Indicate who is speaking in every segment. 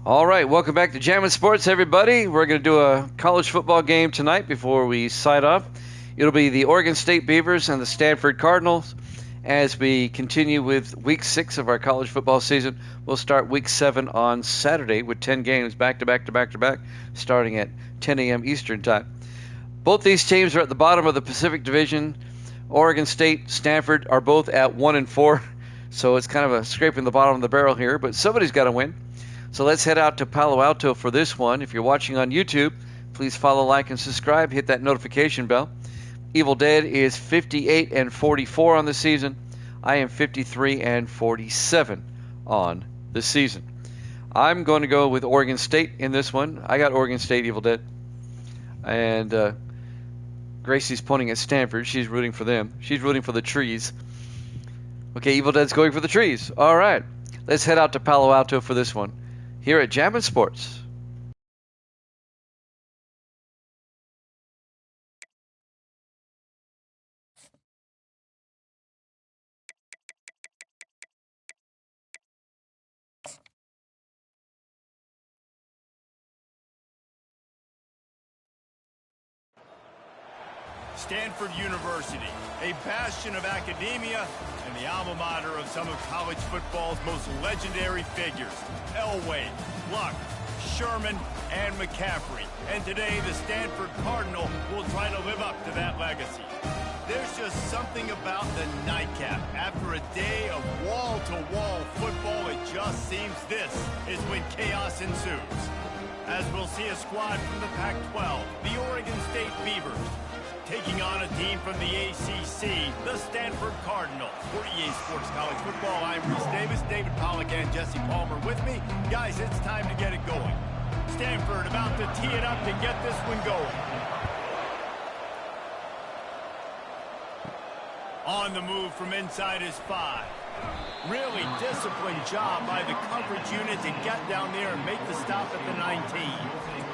Speaker 1: All right, welcome back to Jammin' Sports, everybody. We're going to do a college football game tonight before we sign off. It'll be the Oregon State Beavers and the Stanford Cardinals as we continue with Week 6 of our college football season. We'll start Week 7 on Saturday with 10 games back-to-back, starting at 10 a.m. Eastern Time. Both these teams are at the bottom of the Pacific Division. Oregon State, Stanford are both at 1-4, so it's kind of a scraping the bottom of the barrel here, but somebody's got to win. So let's head out to Palo Alto for this one. If you're watching on YouTube, please follow, like, and subscribe. Hit that notification bell. Evil Dead is 58-44 on the season. I am 53-47 on the season. I'm going to go with Oregon State in this one. I got Oregon State, Evil Dead. And Gracie's pointing at Stanford. She's rooting for them. She's rooting for the trees. Okay, Evil Dead's going for the trees. All right. Let's head out to Palo Alto for this one. Here at Jammin' Sports.
Speaker 2: Stanford University, a bastion of academia and the alma mater of some of college football's most legendary figures, Elway, Luck, Sherman, and McCaffrey. And today, the Stanford Cardinal will try to live up to that legacy. There's just something about the nightcap. After a day of wall-to-wall football, it just seems this is when chaos ensues. As we'll see a squad from the Pac-12, the Oregon State Beavers, taking on a team from the ACC, the Stanford Cardinals. For EA Sports College Football, I'm Reese Davis, David Pollack, and Jesse Palmer with me. Guys, it's time to get it going. Stanford about to tee it up to get this one going. On the move from inside his 5. Really disciplined job by the coverage unit to get down there and make the stop at the 19.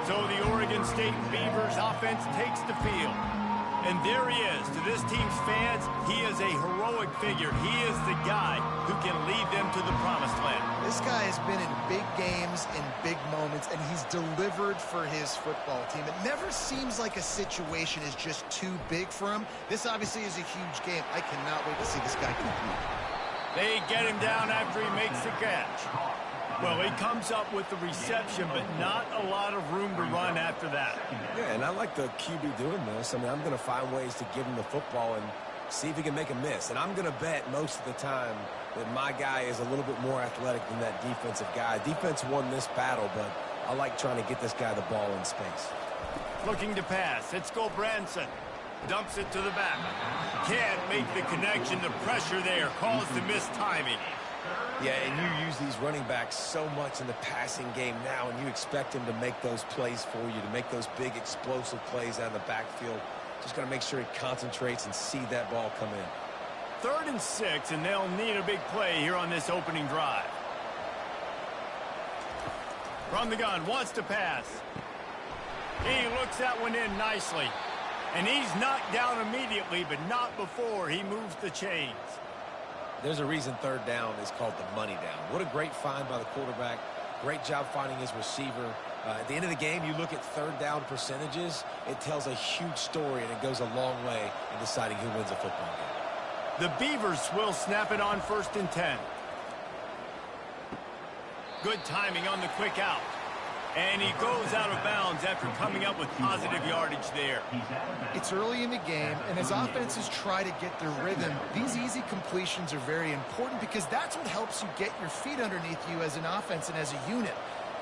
Speaker 2: So the Oregon State Beavers offense takes the field. And there he is. To this team's fans, he is a heroic figure. He is the guy who can lead them to the promised land.
Speaker 3: This guy has been in big games, in big moments, and he's delivered for his football team. It never seems like a situation is just too big for him. This obviously is a huge game. I cannot wait to see this guy compete.
Speaker 2: They get him down after he makes the catch. Well, he comes up with the reception, but not a lot of room to run after that.
Speaker 4: Yeah, and I like the QB doing this. I mean, I'm going to find ways to give him the football and see if he can make a miss. And I'm going to bet most of the time that my guy is a little bit more athletic than that defensive guy. Defense won this battle, but I like trying to get this guy the ball in space.
Speaker 2: Looking to pass. It's Branson. Dumps it to the back. Can't make the connection. The pressure there caused the missed timing.
Speaker 4: Yeah, and you use these running backs so much in the passing game now, and you expect them to make those plays for you, to make those big explosive plays out of the backfield. Just got to make sure he concentrates and see that ball come in.
Speaker 2: 3rd and 6, and they'll need a big play here on this opening drive. From the gun, wants to pass. He looks that one in nicely. And he's knocked down immediately, but not before he moves the chains.
Speaker 4: There's a reason 3rd down is called the money down. What a great find by the quarterback. Great job finding his receiver. At the end of the game, you look at 3rd down percentages. It tells a huge story, and it goes a long way in deciding who wins a football game.
Speaker 2: The Beavers will snap it on 1st and 10. Good timing on the quick out. And he goes out of bounds after coming up with positive yardage there.
Speaker 3: It's early in the game, and as offenses try to get their rhythm, these easy completions are very important because that's what helps you get your feet underneath you as an offense and as a unit.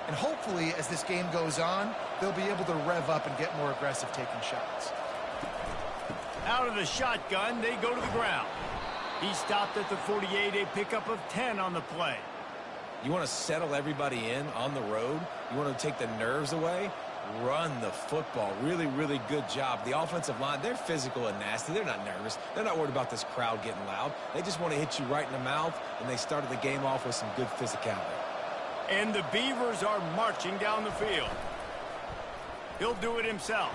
Speaker 3: And hopefully, as this game goes on, they'll be able to rev up and get more aggressive taking shots.
Speaker 2: Out of the shotgun, they go to the ground. He stopped at the 48, a pickup of 10 on the play.
Speaker 4: You want to settle everybody in on the road? You want to take the nerves away? Run the football. Really, really good job. The offensive line, they're physical and nasty. They're not nervous. They're not worried about this crowd getting loud. They just want to hit you right in the mouth, and they started the game off with some good physicality.
Speaker 2: And the Beavers are marching down the field. He'll do it himself.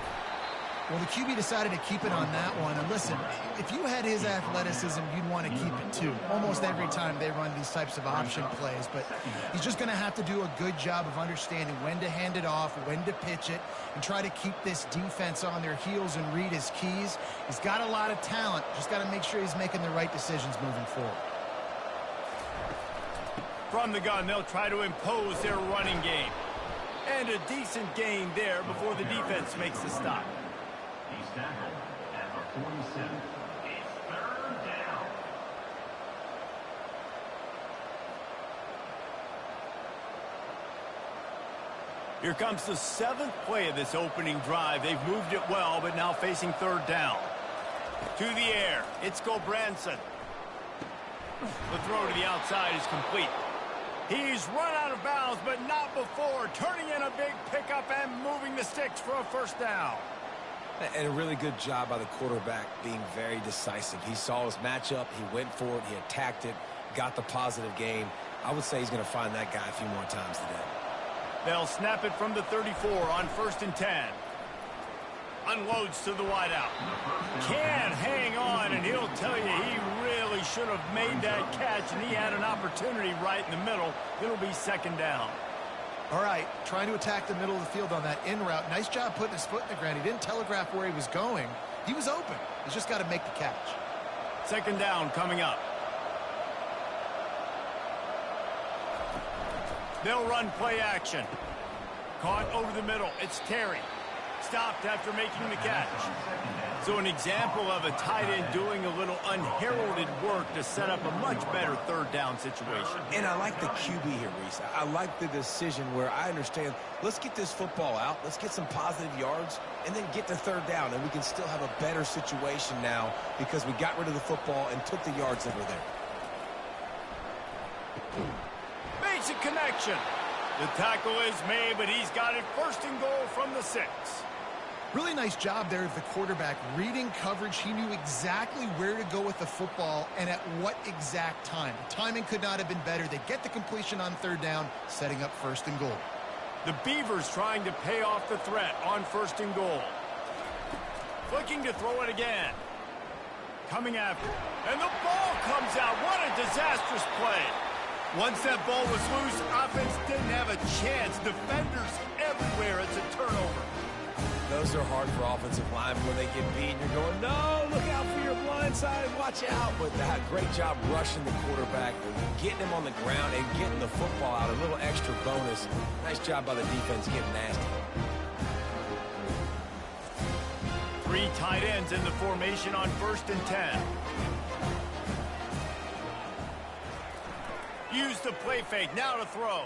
Speaker 3: Well, the QB decided to keep it on that one. And listen, if you had his athleticism, you'd want to keep it too. Almost every time they run these types of option plays. But he's just going to have to do a good job of understanding when to hand it off, when to pitch it, and try to keep this defense on their heels and read his keys. He's got a lot of talent. Just got to make sure he's making the right decisions moving forward.
Speaker 2: From the gun, they'll try to impose their running game. And a decent gain there before the defense makes the stop.
Speaker 5: He's tackled at the 47. It's third down.
Speaker 2: Here comes the 7th play of this opening drive. They've moved it well, but now facing third down. To the air. It's Gobranson. The throw to the outside is complete. He's run out of bounds, but not before. Turning in a big pickup and moving the sticks for a first down.
Speaker 4: And a really good job by the quarterback being very decisive. He saw his matchup, he went for it, he attacked it, got the positive gain. I would say he's going to find that guy a few more times today.
Speaker 2: They'll snap it from the 34 on 1st and 10. Unloads to the wideout. Can't hang on, and he'll tell you he really should have made that catch, and he had an opportunity right in the middle. It'll be 2nd down.
Speaker 3: All right, trying to attack the middle of the field on that in route. Nice job putting his foot in the ground. He didn't telegraph where he was going. He was open. He's just got to make the catch.
Speaker 2: 2nd down coming up. They'll run play action. Caught over the middle. It's Terry. Stopped after making the catch. So an example of a tight end doing a little unheralded work to set up a much better 3rd down situation.
Speaker 4: And I like the QB here, Reese. I like the decision where I understand, let's get this football out, let's get some positive yards, and then get to 3rd down, and we can still have a better situation now because we got rid of the football and took the yards that were there.
Speaker 2: Makes a connection. The tackle is made, but he's got it 1st and goal from the 6.
Speaker 3: Really nice job there of the quarterback. Reading coverage, he knew exactly where to go with the football and at what exact time. The timing could not have been better. They get the completion on 3rd down, setting up 1st and goal.
Speaker 2: The Beavers trying to pay off the threat on 1st and goal. Looking to throw it again. Coming after. And the ball comes out. What a disastrous play. Once that ball was loose, offense didn't have a chance. Defenders everywhere. It's a turnover.
Speaker 4: Those are hard for offensive linemen when they get beat. You're going, no, look out for your blind side, watch out. But that great job rushing the quarterback, getting him on the ground and getting the football out. A little extra bonus. Nice job by the defense getting nasty.
Speaker 2: 3 tight ends in the formation on 1st and 10. Use the play fake, now to throw.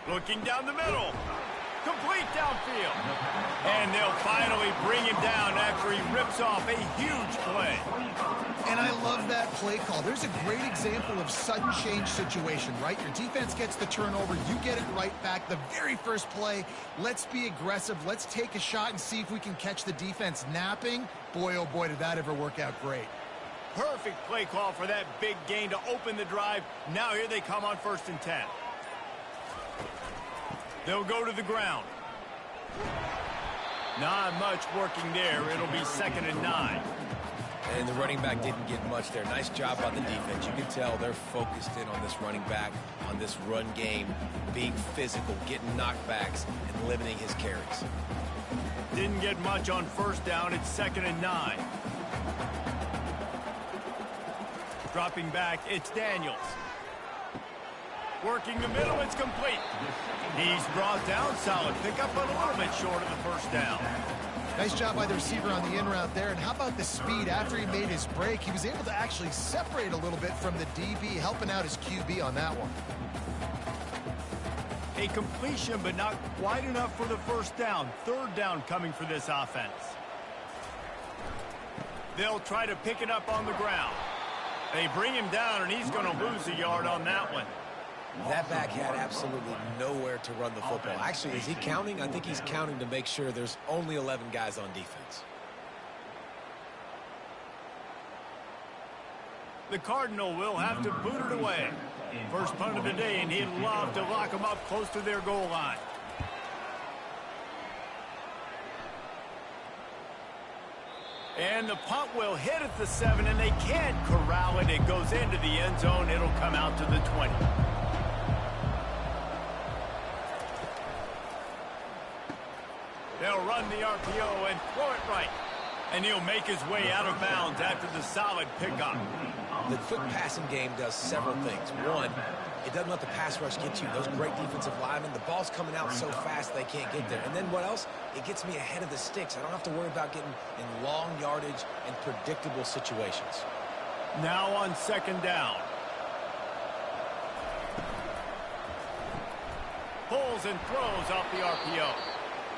Speaker 2: Looking down the middle. Complete downfield. And they'll finally bring him down after he rips off a huge play.
Speaker 3: And I love that play call. There's a great example of sudden change situation, right? Your defense gets the turnover. You get it right back. The very first play, let's be aggressive. Let's take a shot and see if we can catch the defense napping. Boy, oh boy, did that ever work out great.
Speaker 2: Perfect play call for that big gain to open the drive. Now here they come on 1st and 10. They'll go to the ground. Not much working there. It'll be 2nd and 9.
Speaker 4: And the running back didn't get much there. Nice job by the defense. You can tell they're focused in on this running back, on this run game, being physical, getting knockbacks, and limiting his carries.
Speaker 2: Didn't get much on 1st down. It's 2nd and 9. Dropping back, it's Daniels. Working the middle, it's complete. He's brought down, solid pickup, but a little bit short of the 1st down.
Speaker 3: Nice job by the receiver on the in route there. And how about the speed? After he made his break, he was able to actually separate a little bit from the DB, helping out his QB on that one.
Speaker 2: A completion, but not quite enough for the 1st down. 3rd down coming for this offense. They'll try to pick it up on the ground. They bring him down, and he's going to lose a yard on that one.
Speaker 4: That back had absolutely nowhere to run the football. Actually, is he counting? I think he's counting to make sure there's only 11 guys on defense.
Speaker 2: The Cardinal will have to boot it away. First punt of the day, and he'd love to lock them up close to their goal line. And the punt will hit at the 7, and they can't corral it. It goes into the end zone. It'll come out to the 20. They'll run the RPO and throw it right. And he'll make his way out of bounds after the solid pickup.
Speaker 4: The quick passing game does several things. One, it doesn't let the pass rush get you. Those great defensive linemen, the ball's coming out so fast they can't get there. And then what else? It gets me ahead of the sticks. I don't have to worry about getting in long yardage and predictable situations.
Speaker 2: Now on second down. Pulls and throws off the RPO.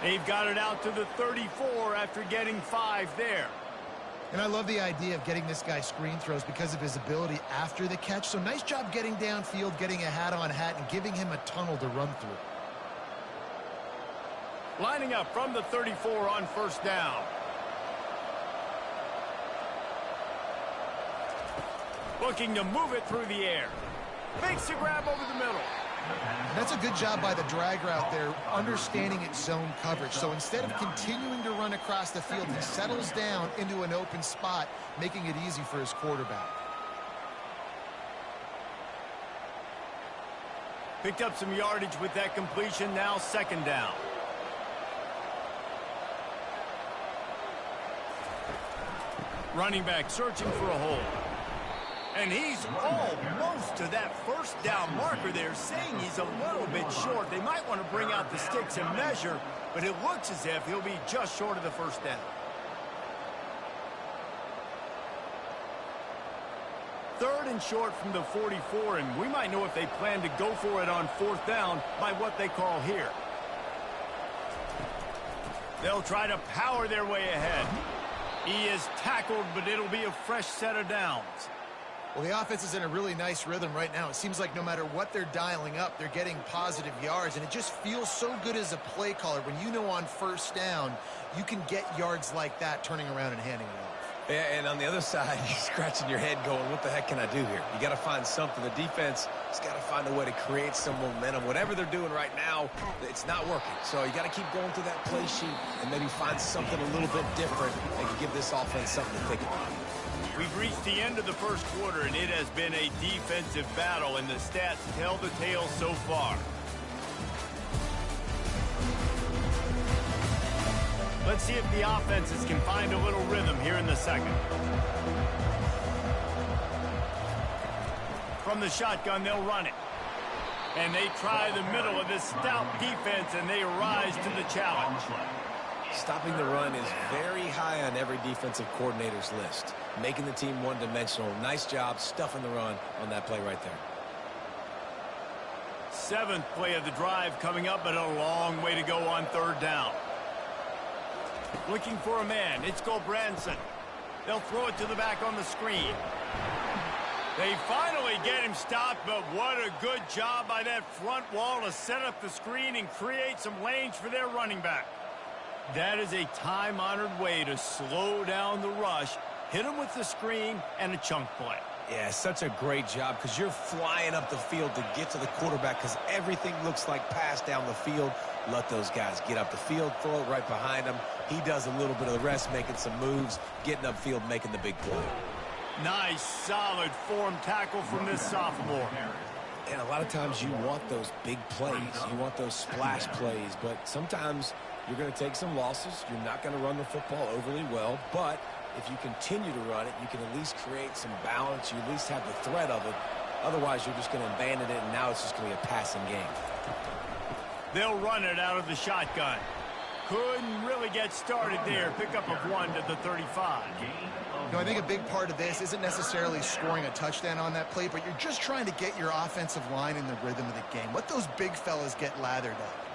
Speaker 2: They've got it out to the 34 after getting 5 there.
Speaker 3: And I love the idea of getting this guy screen throws because of his ability after the catch. So nice job getting downfield, getting a hat-on-hat, and giving him a tunnel to run through.
Speaker 2: Lining up from the 34 on first down. Looking to move it through the air. Makes a grab over the middle.
Speaker 3: And that's a good job by the drag route there, understanding its zone coverage. So instead of continuing to run across the field, he settles down into an open spot, making it easy for his quarterback.
Speaker 2: Picked up some yardage with that completion. Now second down. Running back searching for a hole. And he's almost to that first down marker there, saying he's a little bit short. They might want to bring out the sticks and measure, but it looks as if he'll be just short of the first down. Third and short from the 44, and we might know if they plan to go for it on fourth down by what they call here. They'll try to power their way ahead. He is tackled, but it'll be a fresh set of downs.
Speaker 3: Well, the offense is in a really nice rhythm right now. It seems like no matter what they're dialing up, they're getting positive yards, and it just feels so good as a play caller when you know on first down you can get yards like that turning around and handing it off.
Speaker 4: Yeah, and on the other side, you're scratching your head going, what the heck can I do here? You got to find something. The defense has got to find a way to create some momentum. Whatever they're doing right now, it's not working. So you got to keep going through that play sheet and maybe find something a little bit different that can give this offense something to think about.
Speaker 2: We've reached the end of the first quarter, and it has been a defensive battle, and the stats tell the tale so far. Let's see if the offenses can find a little rhythm here in the second. From the shotgun, they'll run it. And they try the middle of this stout defense, and they rise to the challenge.
Speaker 4: Stopping the run is very high on every defensive coordinator's list. Making the team one-dimensional. Nice job stuffing the run on that play right there.
Speaker 2: Seventh play of the drive coming up, but a long way to go on third down. Looking for a man. It's Gulbranson. They'll throw it to the back on the screen. They finally get him stopped, but what a good job by that front wall to set up the screen and create some lanes for their running back. That is a time-honored way to slow down the rush, hit him with the screen, and a chunk play.
Speaker 4: Yeah, such a great job because you're flying up the field to get to the quarterback because everything looks like pass down the field. Let those guys get up the field, throw it right behind him. He does a little bit of the rest, making some moves, getting upfield, making the big play.
Speaker 2: Nice, solid form tackle from this sophomore.
Speaker 4: And a lot of times you want those big plays. You want those splash plays, but sometimes you're going to take some losses. You're not going to run the football overly well, but if you continue to run it, you can at least create some balance. You at least have the threat of it. Otherwise, you're just going to abandon it, and now it's just going to be a passing game.
Speaker 2: They'll run it out of the shotgun. Couldn't really get started there. Pickup of 1 to the 35.
Speaker 3: No, I think a big part of this isn't necessarily scoring a touchdown on that play, but you're just trying to get your offensive line in the rhythm of the game. Let those big fellas get lathered up.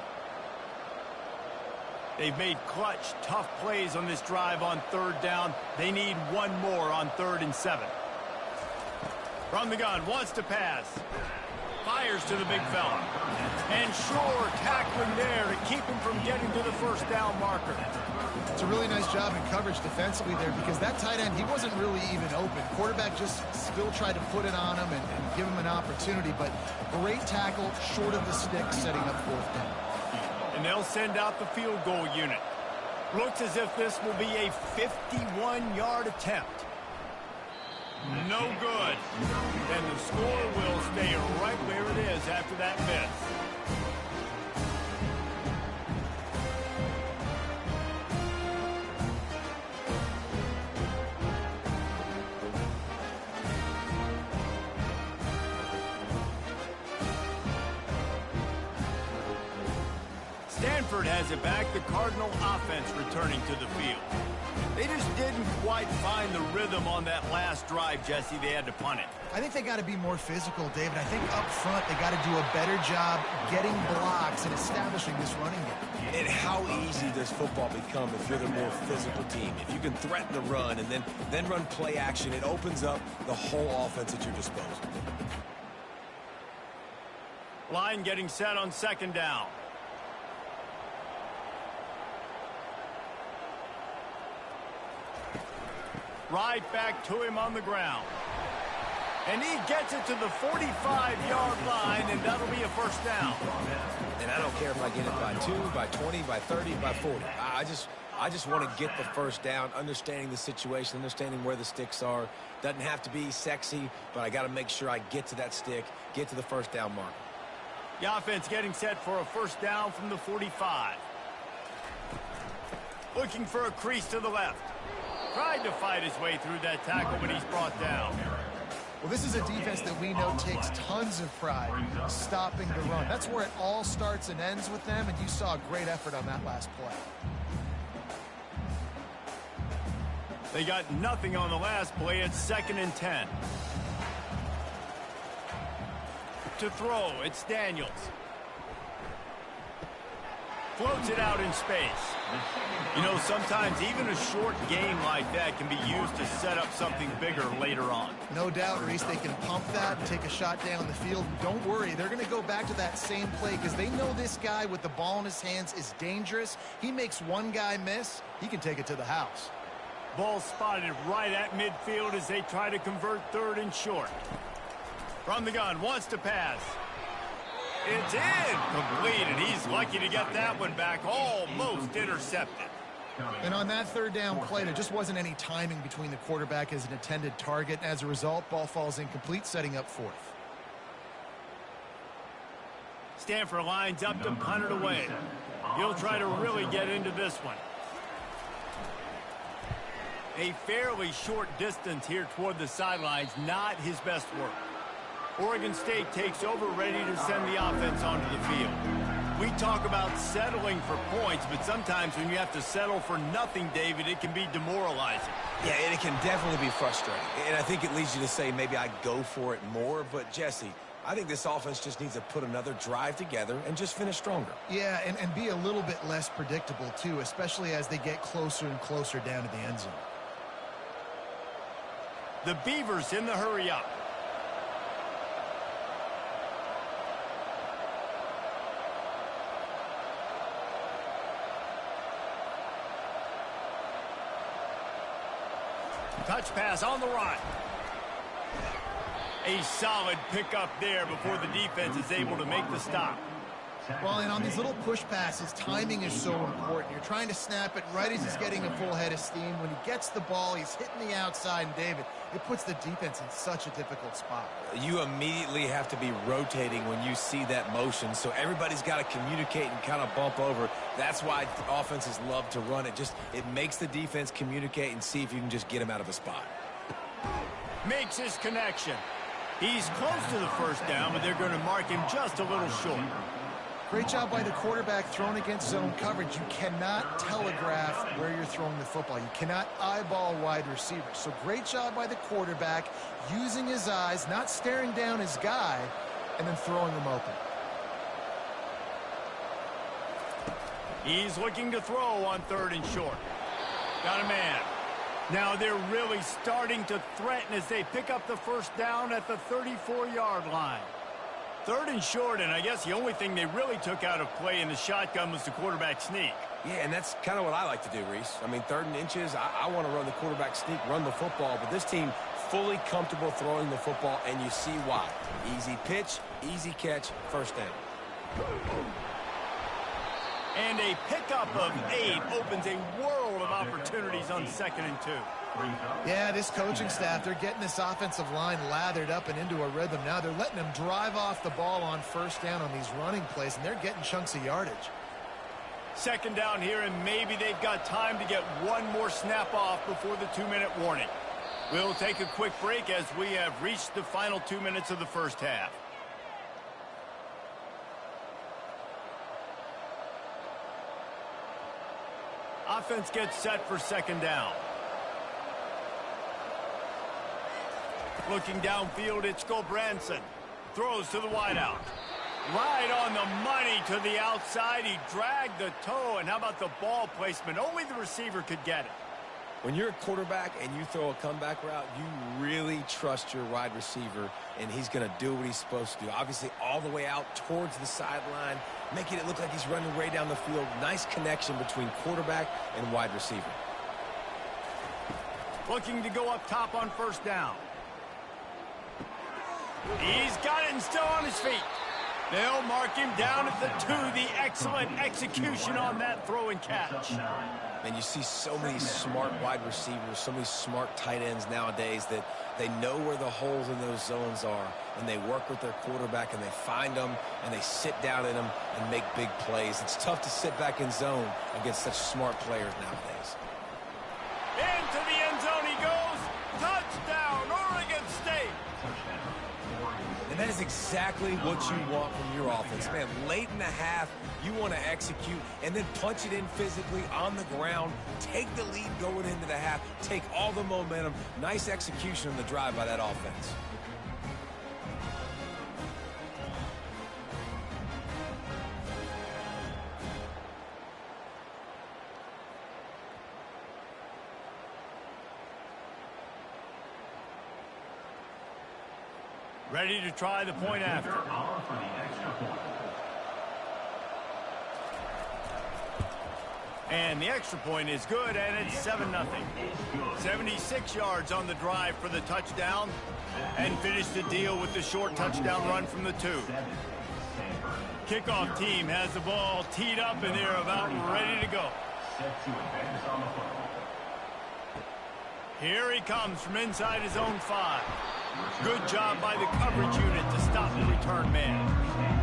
Speaker 2: They've made clutch, tough plays on this drive on third down. They need one more on 3rd and 7. From the gun, wants to pass. Fires to the big fella. And sure, tackling there to keep him from getting to the first down marker.
Speaker 3: It's a really nice job in coverage defensively there because that tight end, he wasn't really even open. Quarterback just still tried to put it on him and give him an opportunity, but great tackle, short of the stick, setting up 4th down.
Speaker 2: And they'll send out the field goal unit. Looks as if this will be a 51-yard attempt. No good. And the score will stay right where it is after that miss. Stanford has it back, the Cardinal offense returning to the field. They just didn't quite find the rhythm on that last drive, Jesse. They had to punt it.
Speaker 3: I think they got to be more physical, David. I think up front they got to do a better job getting blocks and establishing this running game.
Speaker 4: And how easy does football become if you're the more physical team? If you can threaten the run and then run play action, it opens up the whole offense at your disposal.
Speaker 2: Line getting set on second down. Right back to him on the ground. And he gets it to the 45-yard line, and that'll be a first down.
Speaker 4: And I don't care if I get it by 2, by 20, by 30, by 40. I just want to get the first down, understanding the situation, understanding where the sticks are. Doesn't have to be sexy, but I got to make sure I get to that stick, get to the first down mark.
Speaker 2: The offense getting set for a first down from the 45. Looking for a crease to the left. Tried to fight his way through that tackle, but he's brought down.
Speaker 3: Well, this is a defense that we know takes tons of pride stopping the run. That's where it all starts and ends with them, and you saw a great effort on that last play.
Speaker 2: They got nothing on the last play. It's 2nd and 10. To throw, it's Daniels. Floats it out in space. You know, sometimes even a short game like that can be used to set up something bigger later on.
Speaker 3: No doubt, Reese, they can pump that and take a shot down the field. Don't worry, they're going to go back to that same play because they know this guy with the ball in his hands is dangerous. He makes one guy miss, he can take it to the house.
Speaker 2: Ball spotted right at midfield as they try to convert 3rd and short. From the gun, wants to pass. It's incomplete, and he's lucky to get that one back, almost intercepted.
Speaker 3: And on that 3rd down play, there just wasn't any timing between the quarterback as an intended target. As a result, ball falls incomplete, setting up 4th.
Speaker 2: Stanford lines up to punt it away. He'll try to really get into this one. A fairly short distance here toward the sidelines, not his best work. Oregon State takes over, ready to send the offense onto the field. We talk about settling for points, but sometimes when you have to settle for nothing, David, it can be demoralizing.
Speaker 4: Yeah, and it can definitely be frustrating. And I think it leads you to say maybe I go for it more. But, Jesse, I think this offense just needs to put another drive together and just finish stronger.
Speaker 3: Yeah, and be a little bit less predictable, too, especially as they get closer and closer down to the end zone.
Speaker 2: The Beavers in the hurry-up. Touch pass on the run. A solid pickup there before the defense is able to make the stop.
Speaker 3: Well, and on these little push passes, timing is so important. You're trying to snap it right as he's getting a full head of steam. When he gets the ball, he's hitting the outside, and David, it puts the defense in such a difficult spot.
Speaker 4: You immediately have to be rotating when you see that motion, so everybody's got to communicate and kind of bump over. That's why offenses love to run it. It makes the defense communicate and see if you can just get him out of a spot.
Speaker 2: Makes his connection. He's close to the first down, but they're going to mark him just a little short.
Speaker 3: Great job by the quarterback thrown against zone coverage. You cannot telegraph where you're throwing the football. You cannot eyeball wide receivers. So great job by the quarterback using his eyes, not staring down his guy, and then throwing him open.
Speaker 2: He's looking to throw on 3rd and short. Got a man. Now they're really starting to threaten as they pick up the first down at the 34-yard line. 3rd and short, and I guess the only thing they really took out of play in the shotgun was the quarterback sneak.
Speaker 4: Yeah, and that's kind of what I like to do, Reese. I mean, 3rd and inches, I want to run the quarterback sneak, run the football, but this team fully comfortable throwing the football, and you see why. Easy pitch, easy catch, first down.
Speaker 2: And a pickup of 8 opens a world of opportunities on 2nd and 2.
Speaker 3: Yeah, this coaching staff, they're getting this offensive line lathered up and into a rhythm now. They're letting them drive off the ball on 1st down on these running plays, and they're getting chunks of yardage.
Speaker 2: 2nd down here, and maybe they've got time to get one more snap off before the 2-minute warning. We'll take a quick break as we have reached the final 2 minutes of the 1st half. Offense gets set for 2nd down. Looking downfield, it's Gulbranson. Throws to the wideout. Right on the money to the outside. He dragged the toe, and how about the ball placement? Only the receiver could get it.
Speaker 4: When you're a quarterback and you throw a comeback route, you really trust your wide receiver, and he's going to do what he's supposed to do. Obviously, all the way out towards the sideline, making it look like he's running way down the field. Nice connection between quarterback and wide receiver.
Speaker 2: Looking to go up top on 1st down. He's got it and still on his feet. They'll mark him down at the 2. The excellent execution on that throw and catch.
Speaker 4: And you see so many smart wide receivers, so many smart tight ends nowadays that they know where the holes in those zones are, and they work with their quarterback, and they find them, and they sit down in them and make big plays. It's tough to sit back in zone against such smart players nowadays.
Speaker 2: Into the end zone he goes. Touchdown, Oregon State.
Speaker 4: And that is exactly what you want from your offense. Man, late in the half, you want to execute and then punch it in physically on the ground. Take the lead going into the half. Take all the momentum. Nice execution on the drive by that offense.
Speaker 2: Ready to try the point after. And the extra point is good, and it's 7-0. 76 yards on the drive for the touchdown, and finish the deal with the short touchdown run from the 2. Kickoff team has the ball teed up, and they're about ready to go. Here he comes from inside his own 5. Good job by the coverage unit to stop the return man.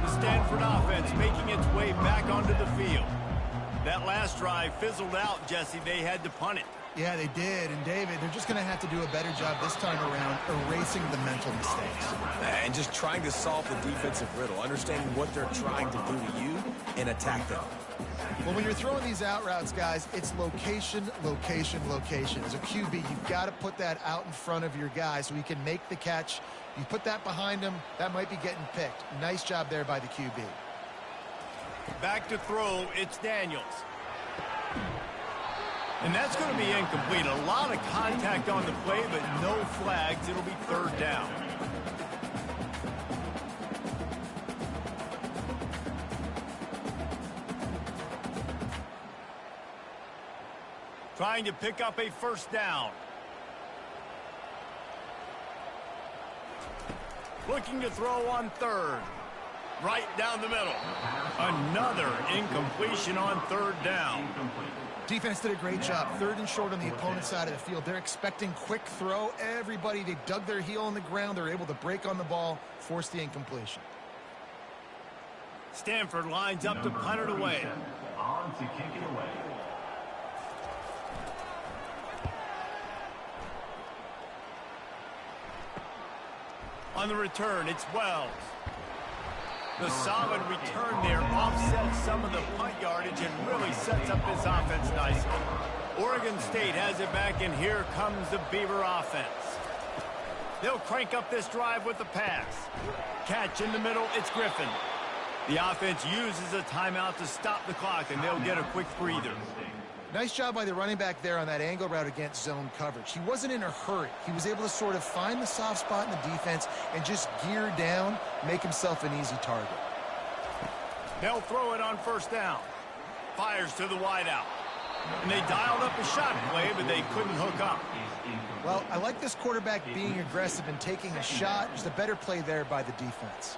Speaker 2: The Stanford offense making its way back onto the field. That last drive fizzled out, Jesse. They had to punt it.
Speaker 3: Yeah, they did. And, David, they're just going to have to do a better job this time around erasing the mental mistakes.
Speaker 4: And just trying to solve the defensive riddle, understanding what they're trying to do to you and attack them.
Speaker 3: Well, when you're throwing these out routes, guys, it's location, location, location. As a QB, you've got to put that out in front of your guy so he can make the catch. You put that behind him, that might be getting picked. Nice job there by the QB.
Speaker 2: Back to throw, it's Daniels. And that's going to be incomplete. A lot of contact on the play, but no flags. It'll be 3rd down. Trying to pick up a 1st down. Looking to throw on 3rd. Right down the middle. Another incompletion on 3rd down.
Speaker 3: Defense did a great job. 3rd and short on the opponent's side of the field. They're expecting quick throw. Everybody, they dug their heel on the ground. They're able to break on the ball, force the incompletion.
Speaker 2: Stanford lines up to punt it away.
Speaker 5: On to kick it away.
Speaker 2: On the return, it's Wells. The solid return there offsets some of the punt yardage and really sets up this offense nicely. Oregon State has it back, and here comes the Beaver offense. They'll crank up this drive with the pass. Catch in the middle, it's Griffin. The offense uses a timeout to stop the clock, and they'll get a quick breather.
Speaker 3: Nice job by the running back there on that angle route against zone coverage. He wasn't in a hurry. He was able to sort of find the soft spot in the defense and just gear down, make himself an easy target.
Speaker 2: They'll throw it on 1st down. Fires to the wideout. And they dialed up a shot play, but they couldn't hook up.
Speaker 3: Well, I like this quarterback being aggressive and taking a shot. Just a better play there by the defense.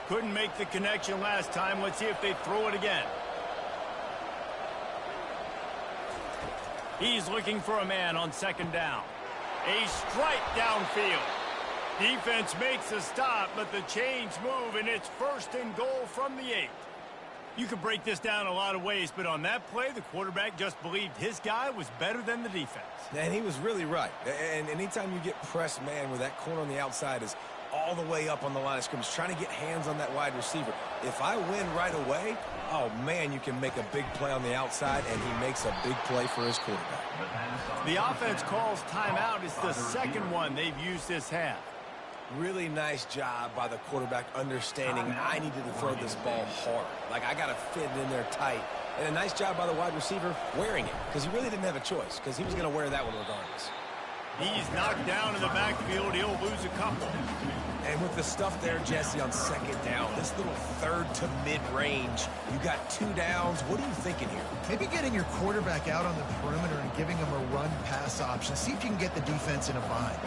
Speaker 2: Couldn't make the connection last time. Let's see if they throw it again. He's looking for a man on second down. A strike downfield. Defense makes a stop, but the chains move, and it's 1st and goal from the 8. You could break this down a lot of ways, but on that play, the quarterback just believed his guy was better than the defense.
Speaker 4: And he was really right. And anytime you get pressed man where that corner on the outside is all the way up on the line of scrimmage, trying to get hands on that wide receiver. If I win right away, oh, man, you can make a big play on the outside, and he makes a big play for his quarterback.
Speaker 2: The offense calls timeout. It's the second one they've used this half.
Speaker 4: Really nice job by the quarterback understanding I needed to throw this ball hard. Like, I got to fit it in there tight. And a nice job by the wide receiver wearing it, because he really didn't have a choice, because he was going to wear that one regardless.
Speaker 2: He's knocked down in the backfield. He'll lose a couple.
Speaker 4: And with the stuff there, Jesse, on second down, this little third to mid-range, you got 2 downs. What are you thinking here?
Speaker 3: Maybe getting your quarterback out on the perimeter and giving him a run-pass option. See if you can get the defense in a bind.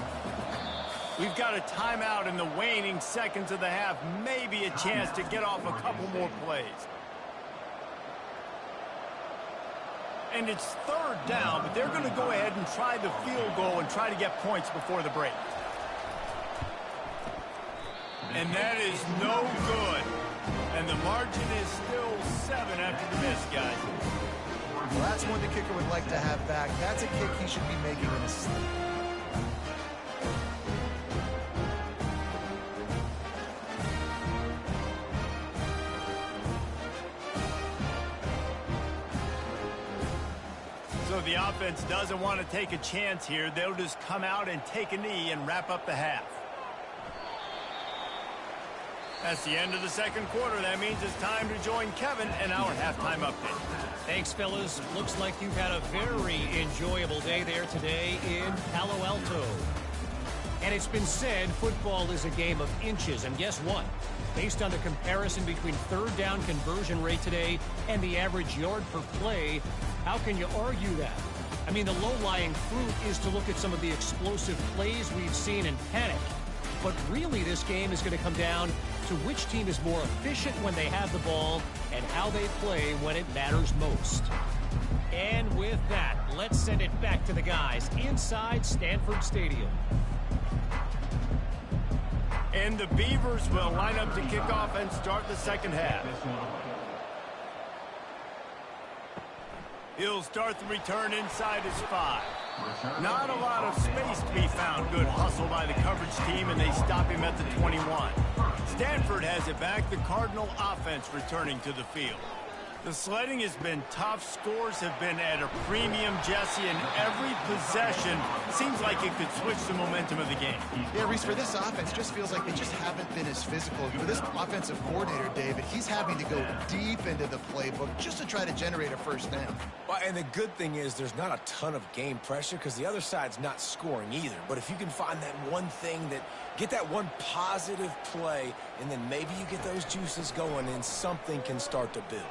Speaker 2: We've got a timeout in the waning seconds of the half. Maybe a chance to get off a couple more plays. And it's 3rd down, but they're going to go ahead and try the field goal and try to get points before the break. And that is no good. And the margin is still 7 after the miss, guys.
Speaker 3: Well, that's one the kicker would like to have back. That's a kick he should be making in his sleep.
Speaker 2: So the offense doesn't want to take a chance here. They'll just come out and take a knee and wrap up the half. That's the end of the second quarter. That means it's time to join Kevin in our halftime update.
Speaker 6: Thanks, fellas. Looks like you've had a very enjoyable day there today in Palo Alto. And it's been said football is a game of inches. And guess what? Based on the comparison between 3rd down conversion rate today and the average yard per play, how can you argue that? I mean, the low-lying fruit is to look at some of the explosive plays we've seen and panic. But really, this game is going to come down to which team is more efficient when they have the ball and how they play when it matters most. And with that, let's send it back to the guys inside Stanford Stadium.
Speaker 2: And the Beavers will line up to kick off and start the second half. He'll start the return inside his 5. Not a lot of space to be found. Good hustle by the coverage team, and they stop him at the 21. Stanford has it back. The Cardinal offense returning to the field. The sledding has been tough. Scores have been at a premium, Jesse, and every possession seems like it could switch the momentum of the game.
Speaker 3: Yeah, Reese, for this offense, just feels like they just haven't been as physical. For this offensive coordinator, David, he's having to go deep into the playbook just to try to generate a first down.
Speaker 4: Well, and the good thing is there's not a ton of game pressure because the other side's not scoring either. But if you can find that one thing that get that one positive play, and then maybe you get those juices going and something can start to build.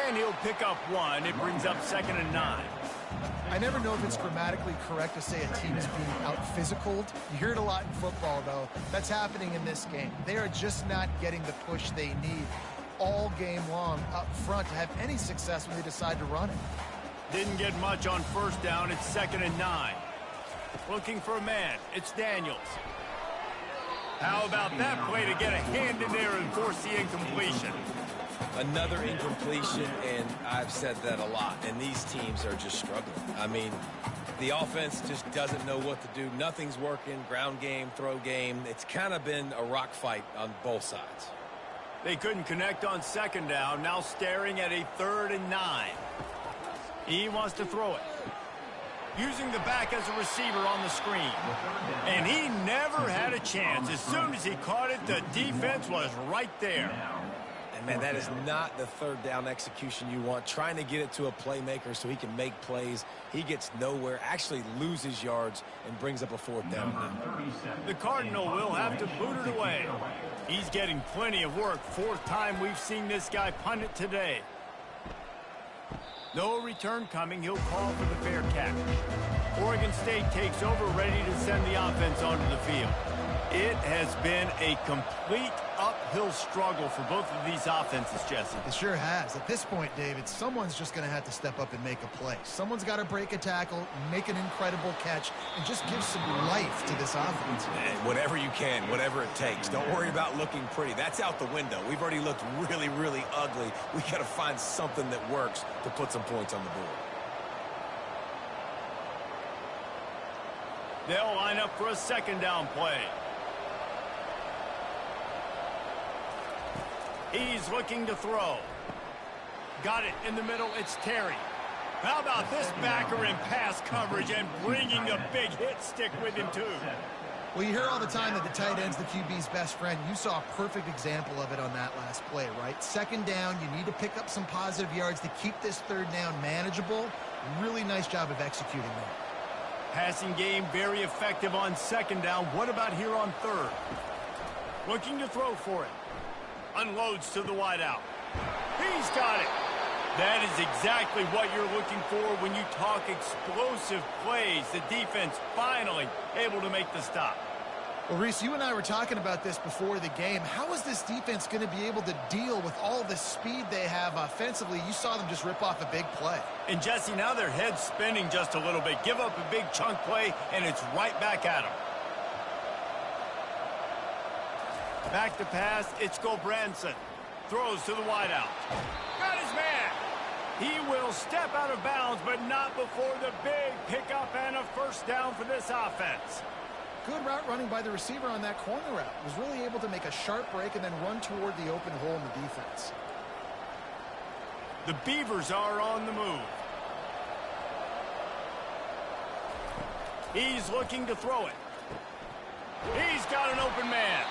Speaker 2: And he'll pick up 1. It brings up 2nd and 9.
Speaker 3: I never know if it's grammatically correct to say a team is being out-physicaled. You hear it a lot in football, though. That's happening in this game. They are just not getting the push they need all game long up front to have any success when they decide to run it.
Speaker 2: Didn't get much on 1st down. It's 2nd and 9. Looking for a man. It's Daniels. How about that play to get a hand in there and force the incompletion?
Speaker 4: Another incompletion, and I've said that a lot, and these teams are just struggling. I mean, the offense just doesn't know what to do. Nothing's working. Ground game, throw game. It's kind of been a rock fight on both sides.
Speaker 2: They couldn't connect on 2nd down. Now staring at a 3rd and 9. He wants to throw it. Using the back as a receiver on the screen. And he never had a chance. As soon as he caught it, the defense was right there.
Speaker 4: And, man, that is not the 3rd down execution you want. Trying to get it to a playmaker so he can make plays. He gets nowhere, actually loses yards, and brings up a 4th down.
Speaker 2: The Cardinal will have to boot it away. He's getting plenty of work. 4th time we've seen this guy punt it today. No return coming. He'll call for the fair catch. Oregon State takes over, ready to send the offense onto the field. It has been a complete uphill struggle for both of these offenses, Jesse.
Speaker 3: It sure has. At this point, David, someone's just going to have to step up and make a play. Someone's got to break a tackle, make an incredible catch, and just give some life to this offense.
Speaker 4: Whatever you can, whatever it takes. Don't worry about looking pretty. That's out the window. We've already looked really, really ugly. We got to find something that works to put some points on the board.
Speaker 2: They'll line up for a second down play. He's looking to throw. Got it in the middle. It's Terry. How about this backer in pass coverage and bringing the big hit stick with him, too?
Speaker 3: Well, you hear all the time that the tight end's the QB's best friend. You saw a perfect example of it on that last play, right? Second down, you need to pick up some positive yards to keep this third down manageable. Really nice job of executing that.
Speaker 2: Passing game very effective on second down. What about here on third? Looking to throw for it. Unloads to the wideout. He's got it. That is exactly what you're looking for when you talk explosive plays. The defense finally able to make the stop.
Speaker 3: Well, Reese, you and I were talking about this before the game. How is this defense going to be able to deal with all the speed they have offensively? You saw them just rip off a big play.
Speaker 2: And, Jesse, now their head's spinning just a little bit. Give up a big chunk play, and it's right back at them. Back to pass, it's Gulbranson. Throws to the wideout. Got his man. He will step out of bounds, but not before the big pickup and a first down for this offense.
Speaker 3: Good route running by the receiver on that corner route. Was really able to make a sharp break and then run toward the open hole in the defense.
Speaker 2: The Beavers are on the move. He's looking to throw it. He's got an open man.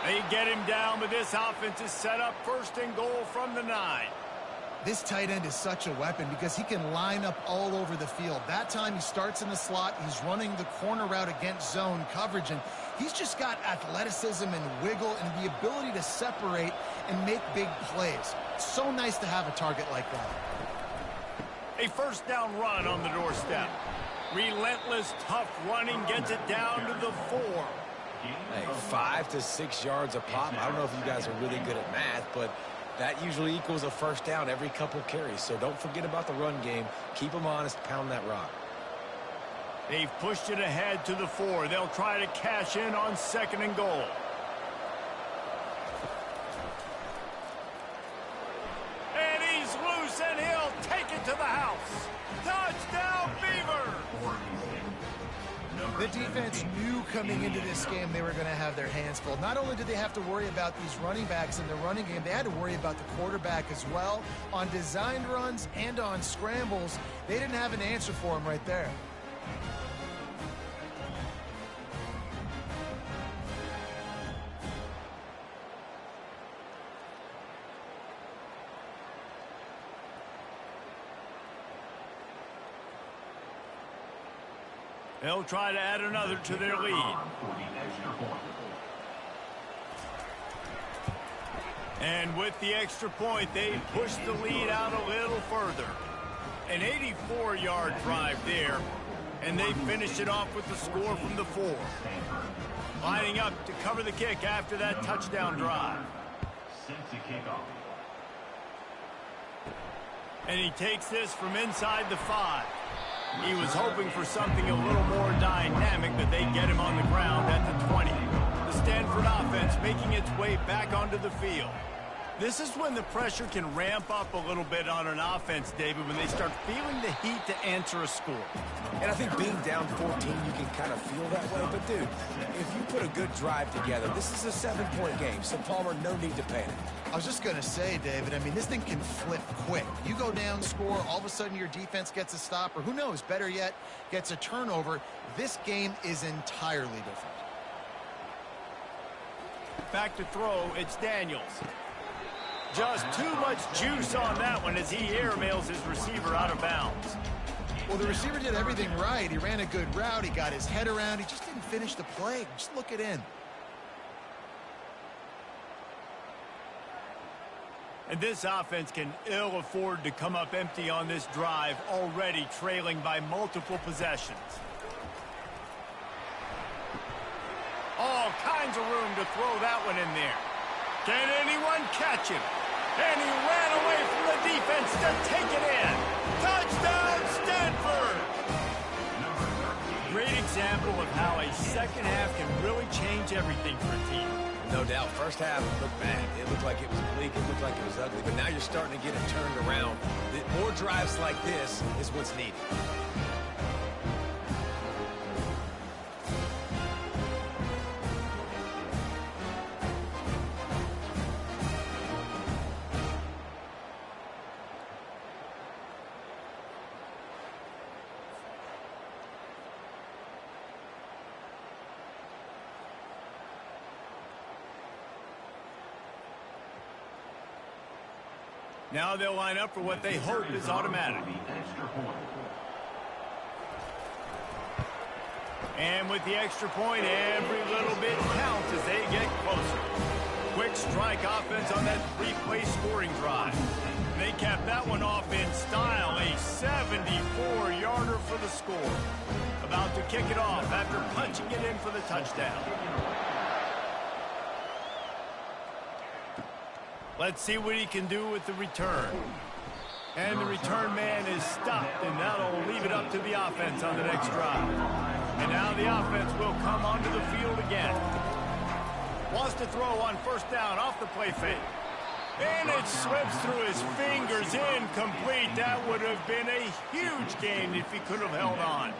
Speaker 2: They get him down, but this offense is set up first and goal from the 9.
Speaker 3: This tight end is such a weapon because he can line up all over the field. That time he starts in the slot. He's running the corner route against zone coverage, and he's just got athleticism and wiggle and the ability to separate and make big plays. It's so nice to have a target like that.
Speaker 2: A first down run on the doorstep. Relentless, tough running gets it down to the 4.
Speaker 4: Hey, 5 to 6 yards a pop. I don't know if you guys are really good at math, but that usually equals a first down every couple carries. So don't forget about the run game. Keep them honest, pound that rock.
Speaker 2: They've pushed it ahead to the 4. They'll try to cash in on second and goal. And he's loose, and he'll take it to the house. Touchdown, Beaver!
Speaker 3: The defense knew coming into this game they were going to have their hands full. Not only did they have to worry about these running backs in the running game, they had to worry about the quarterback as well. On designed runs and on scrambles, they didn't have an answer for him right there.
Speaker 2: They'll try to add another to their lead. And with the extra point, they push the lead out a little further. An 84-yard drive there, and they finish it off with the score from the 4. Lining up to cover the kick after that touchdown drive. And he takes this from inside the 5. He was hoping for something a little more dynamic, but they get him on the ground at the 20. The Stanford offense making its way back onto the field. This is when the pressure can ramp up a little bit on an offense, David, when they start feeling the heat to answer a score.
Speaker 4: And I think being down 14, you can kind of feel that way. But, dude, if you put a good drive together, this is a 7-point game, so Palmer, no need to panic.
Speaker 3: I was just going to say, David, I mean, this thing can flip quick. You go down, score, all of a sudden your defense gets a stop, or who knows, better yet, gets a turnover. This game is entirely different.
Speaker 2: Back to throw, it's Daniels. Just too much juice on that one as he airmails his receiver out of bounds.
Speaker 3: Well, the receiver did everything right. He ran a good route. He got his head around. He just didn't finish the play. Just look it in.
Speaker 2: And this offense can ill afford to come up empty on this drive, already trailing by multiple possessions. All kinds finds a room to throw that one in there. Can anyone catch him? And he ran away from the defense to take it in. Touchdown, Stanford! Great example of how a second half can really change everything for a team.
Speaker 4: No doubt. First half looked bad. It looked like it was bleak. It looked like it was ugly. But now you're starting to get it turned around. More drives like this is what's needed.
Speaker 2: Now they'll line up for what they hope is automatic. And with the extra point, every little bit counts as they get closer. Quick strike offense on that three-play scoring drive. They capped that one off in style, a 74-yarder for the score. About to kick it off after punching it in for the touchdown. Let's see what he can do with the return. And the return man is stopped, and that'll leave it up to the offense on the next drive. And now the offense will come onto the field again. Wants to throw on first down off the play fake. And it slips through his fingers, incomplete. That would have been a huge gain if he could have held on.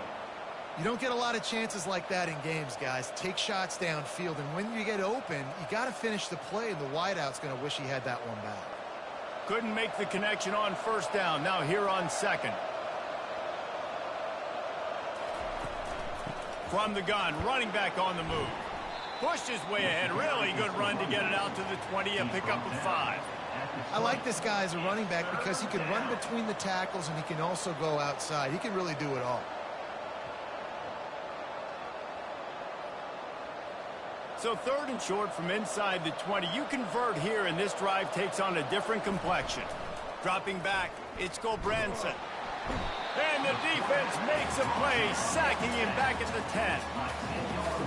Speaker 3: You don't get a lot of chances like that in games, guys. Take shots downfield, and when you get open, you got to finish the play, and the wideout's going to wish he had that one back.
Speaker 2: Couldn't make the connection on first down. Now here on second. From the gun, running back on the move. Pushed his way ahead. Really good run to get it out to the 20, a pickup of 5.
Speaker 3: I like this guy as a running back because he can run between the tackles, and he can also go outside. He can really do it all.
Speaker 2: So third and short from inside the 20. You convert here, and this drive takes on a different complexion. Dropping back, it's Gulbranson. And the defense makes a play, sacking him back at the 10.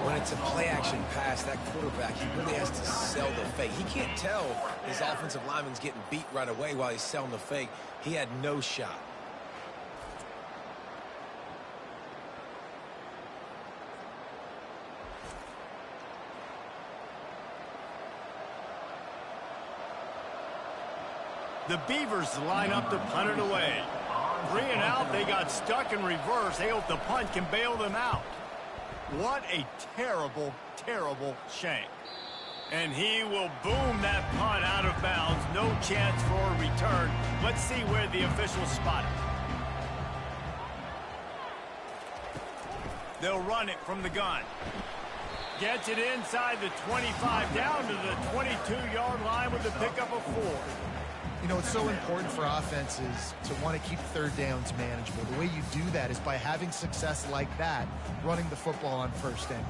Speaker 4: When it's a play-action pass, that quarterback, he really has to sell the fake. He can't tell his offensive lineman's getting beat right away while he's selling the fake. He had no shot.
Speaker 2: The Beavers line up to punt it away. 3 and out, they got stuck in reverse. They hope the punt can bail them out. What a terrible, terrible shank. And he will boom that punt out of bounds. No chance for a return. Let's see where the officials spot it. They'll run it from the gun. Gets it inside the 25, down to the 22-yard line with a pickup of 4.
Speaker 3: You know, it's so important for offenses to want to keep third downs manageable. The way you do that is by having success like that, running the football on first down.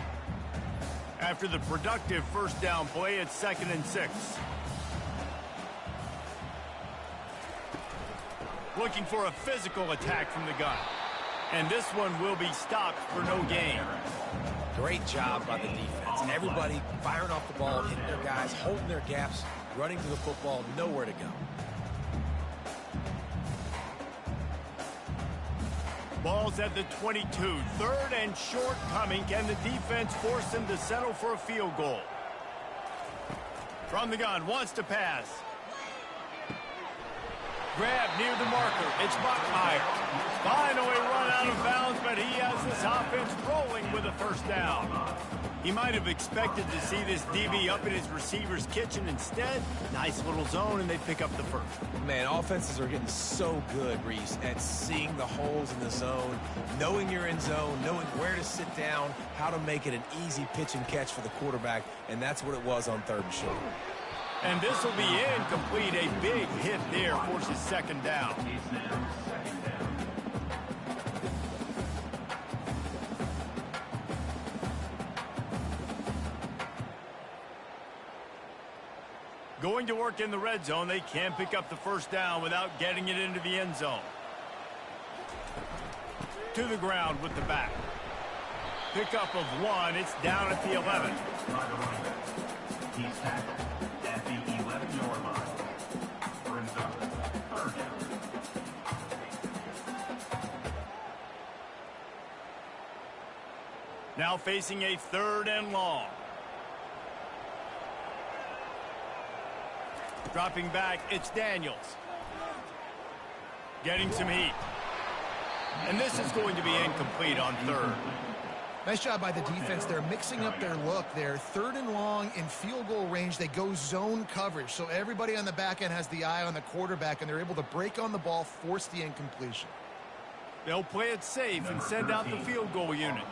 Speaker 2: After the productive first down play, it's 2nd and 6. Looking for a physical attack from the gun. And this one will be stopped for no gain.
Speaker 4: Great job by the defense. Everybody firing off the ball, hitting their guys, holding their gaps, running to the football, nowhere to go.
Speaker 2: Ball's at the 22. 3rd and short coming. Can the defense force them to settle for a field goal? From the gun, wants to pass. Grab near the marker. It's Buckmeyer. Finally run out of bounds, but he has this offense rolling with a first down. He might have expected to see this DB up in his receiver's kitchen. Instead, nice little zone, and they pick up the first.
Speaker 4: Man, offenses are getting so good, Reese, at seeing the holes in the zone, knowing you're in zone, knowing where to sit down, how to make it an easy pitch and catch for the quarterback, and that's what it was on 3rd and short.
Speaker 2: And this will be incomplete. A big hit there forces 2nd down. Going to work in the red zone, they can pick up the first down without getting it into the end zone. To the ground with the back. Pickup of 1. It's down at the 11.
Speaker 5: He's tackled at the 11-yard line. Brings up third down.
Speaker 2: Now facing a 3rd and long. Dropping back, it's Daniels. Getting some heat. And this is going to be incomplete on 3rd.
Speaker 3: Nice job by the defense. They're mixing up their look there. 3rd and long in field goal range. They go zone coverage. So everybody on the back end has the eye on the quarterback, and they're able to break on the ball, force the incompletion.
Speaker 2: They'll play it safe and send out the field goal unit.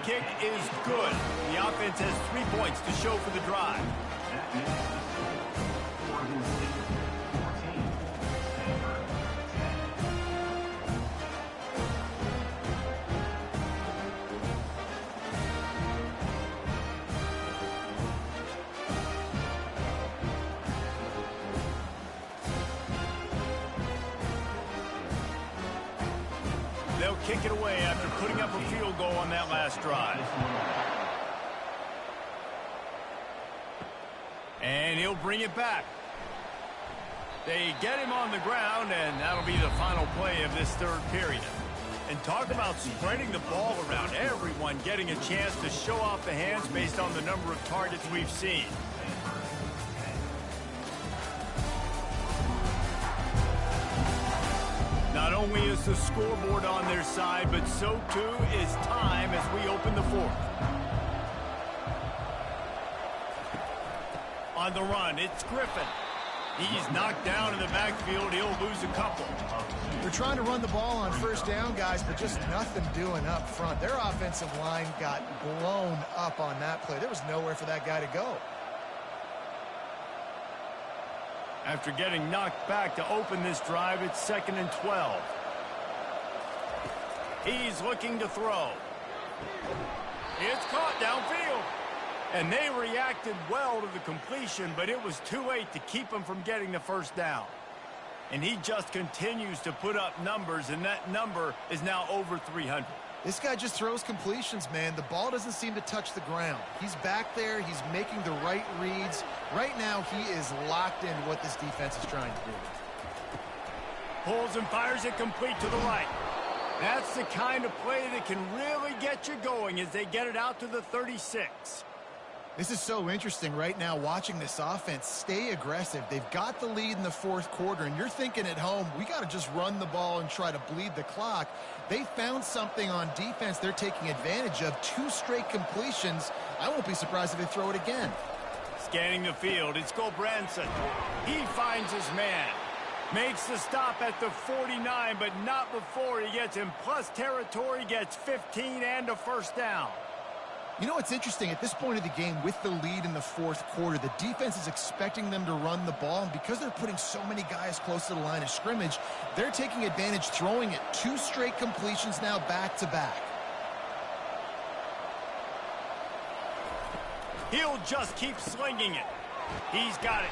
Speaker 2: Kick is good. The offense has 3 points to show for the drive.
Speaker 5: Oregon State 14, Stanford
Speaker 2: 10. They'll kick it away after putting up a field goal on that last drive. And he'll bring it back. They get him on the ground, and that'll be the final play of this 3rd period. And talk about spreading the ball around, everyone getting a chance to show off the hands based on the number of targets we've seen. Not only is the scoreboard on their side, but so too is time as we open the 4th. On the run, it's Griffin. He's knocked down in the backfield. He'll lose a couple.
Speaker 3: They're trying to run the ball on 1st down, guys, but just nothing doing up front. Their offensive line got blown up on that play. There was nowhere for that guy to go.
Speaker 2: After getting knocked back to open this drive, it's 2nd and 12. He's looking to throw. It's caught downfield. And they reacted well to the completion, but it was too late to keep him from getting the 1st down. And he just continues to put up numbers, and that number is now over 300.
Speaker 3: This guy just throws completions, man. The ball doesn't seem to touch the ground. He's back there. He's making the right reads. Right now, he is locked into what this defense is trying to do.
Speaker 2: Pulls and fires it complete to the right. That's the kind of play that can really get you going as they get it out to the 36.
Speaker 3: This is so interesting right now watching this offense stay aggressive. They've got the lead in the 4th quarter, and you're thinking at home, we got to just run the ball and try to bleed the clock. They found something on defense they're taking advantage of. 2 straight completions. I won't be surprised if they throw it again.
Speaker 2: Scanning the field, it's Gobranson. He finds his man. Makes the stop at the 49, but not before he gets in plus territory, gets 15 and a 1st down.
Speaker 3: You know what's interesting? At this point of the game, with the lead in the 4th quarter, the defense is expecting them to run the ball, and because they're putting so many guys close to the line of scrimmage, they're taking advantage, throwing it. 2 straight completions now back-to-back.
Speaker 2: He'll just keep slinging it. He's got it.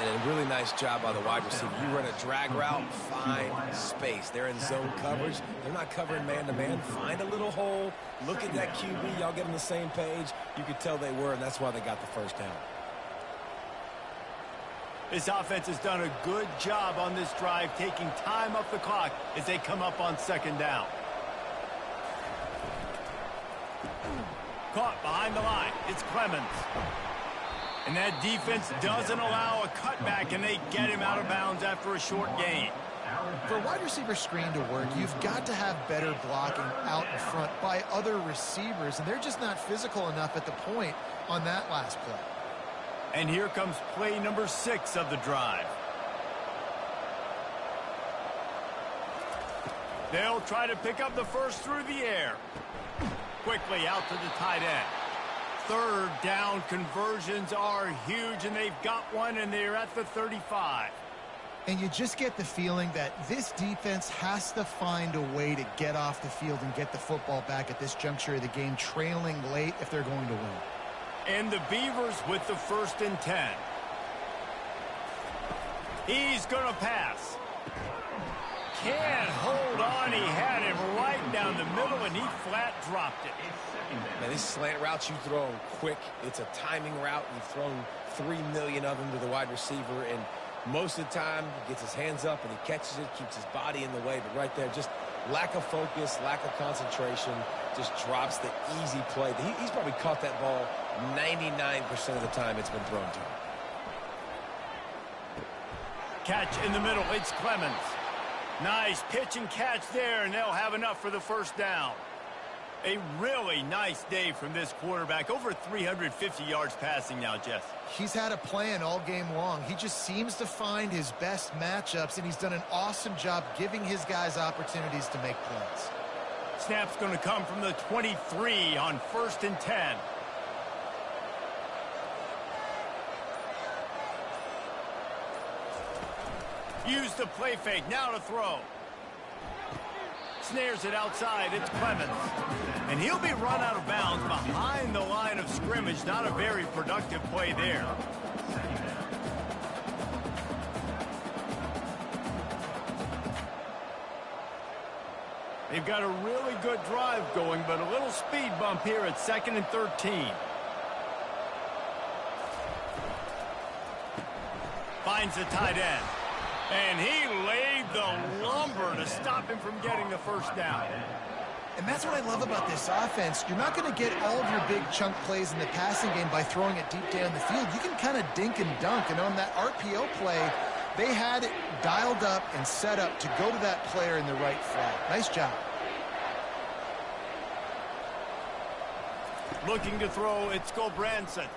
Speaker 4: And a really nice job by the wide receiver. You run a drag route, find space. They're in zone coverage. They're not covering man-to-man. Find a little hole. Look at that QB. Y'all get on the same page. You could tell they were, and that's why they got the 1st down.
Speaker 2: This offense has done a good job on this drive, taking time off the clock as they come up on 2nd down. Caught behind the line. It's Clemens. And that defense doesn't allow a cutback, and they get him out of bounds after a short gain.
Speaker 3: For a wide receiver screen to work, you've got to have better blocking out in front by other receivers, and they're just not physical enough at the point on that last play.
Speaker 2: And here comes play number 6 of the drive. They'll try to pick up the 1st through the air. Quickly out to the tight end. 3rd down conversions are huge, and they've got one, and they're at the 35.
Speaker 3: And you just get the feeling that this defense has to find a way to get off the field and get the football back at this juncture of the game, trailing late if they're going to win.
Speaker 2: And the Beavers with the 1st and 10. He's going to pass. can't hold on. He had him right down the middle, and he flat dropped it.
Speaker 4: Man, these slant routes you throw quick. It's a timing route. You've thrown 3 million of them to the wide receiver, and most of the time he gets his hands up and he catches it, keeps his body in the way. But right there, just lack of focus, lack of concentration, just drops the easy play. He's probably caught that ball 99% of the time it's been thrown to him.
Speaker 2: Catch in the middle. It's Clemens. Nice pitch and catch there, and they'll have enough for the first down. A really nice day from this quarterback. Over 350 yards passing now, Jess.
Speaker 3: He's had a plan all game long. He just seems to find his best matchups, and he's done an awesome job giving his guys opportunities to make plays.
Speaker 2: Snap's going to come from the 23 on 1st and 10. Use the play fake. Now to throw. Snares it outside. It's Clemens. And he'll be run out of bounds behind the line of scrimmage. Not a very productive play there. They've got a really good drive going, but a little speed bump here at 2nd and 13. Finds the tight end. And he laid the lumber to stop him from getting the first down.
Speaker 3: And that's what I love about this offense. You're not going to get all of your big chunk plays in the passing game by throwing it deep down the field. You can kind of dink and dunk. And on that RPO play, they had it dialed up and set up to go to that player in the right flat. Nice job.
Speaker 2: Looking to throw, it's Gulbranson.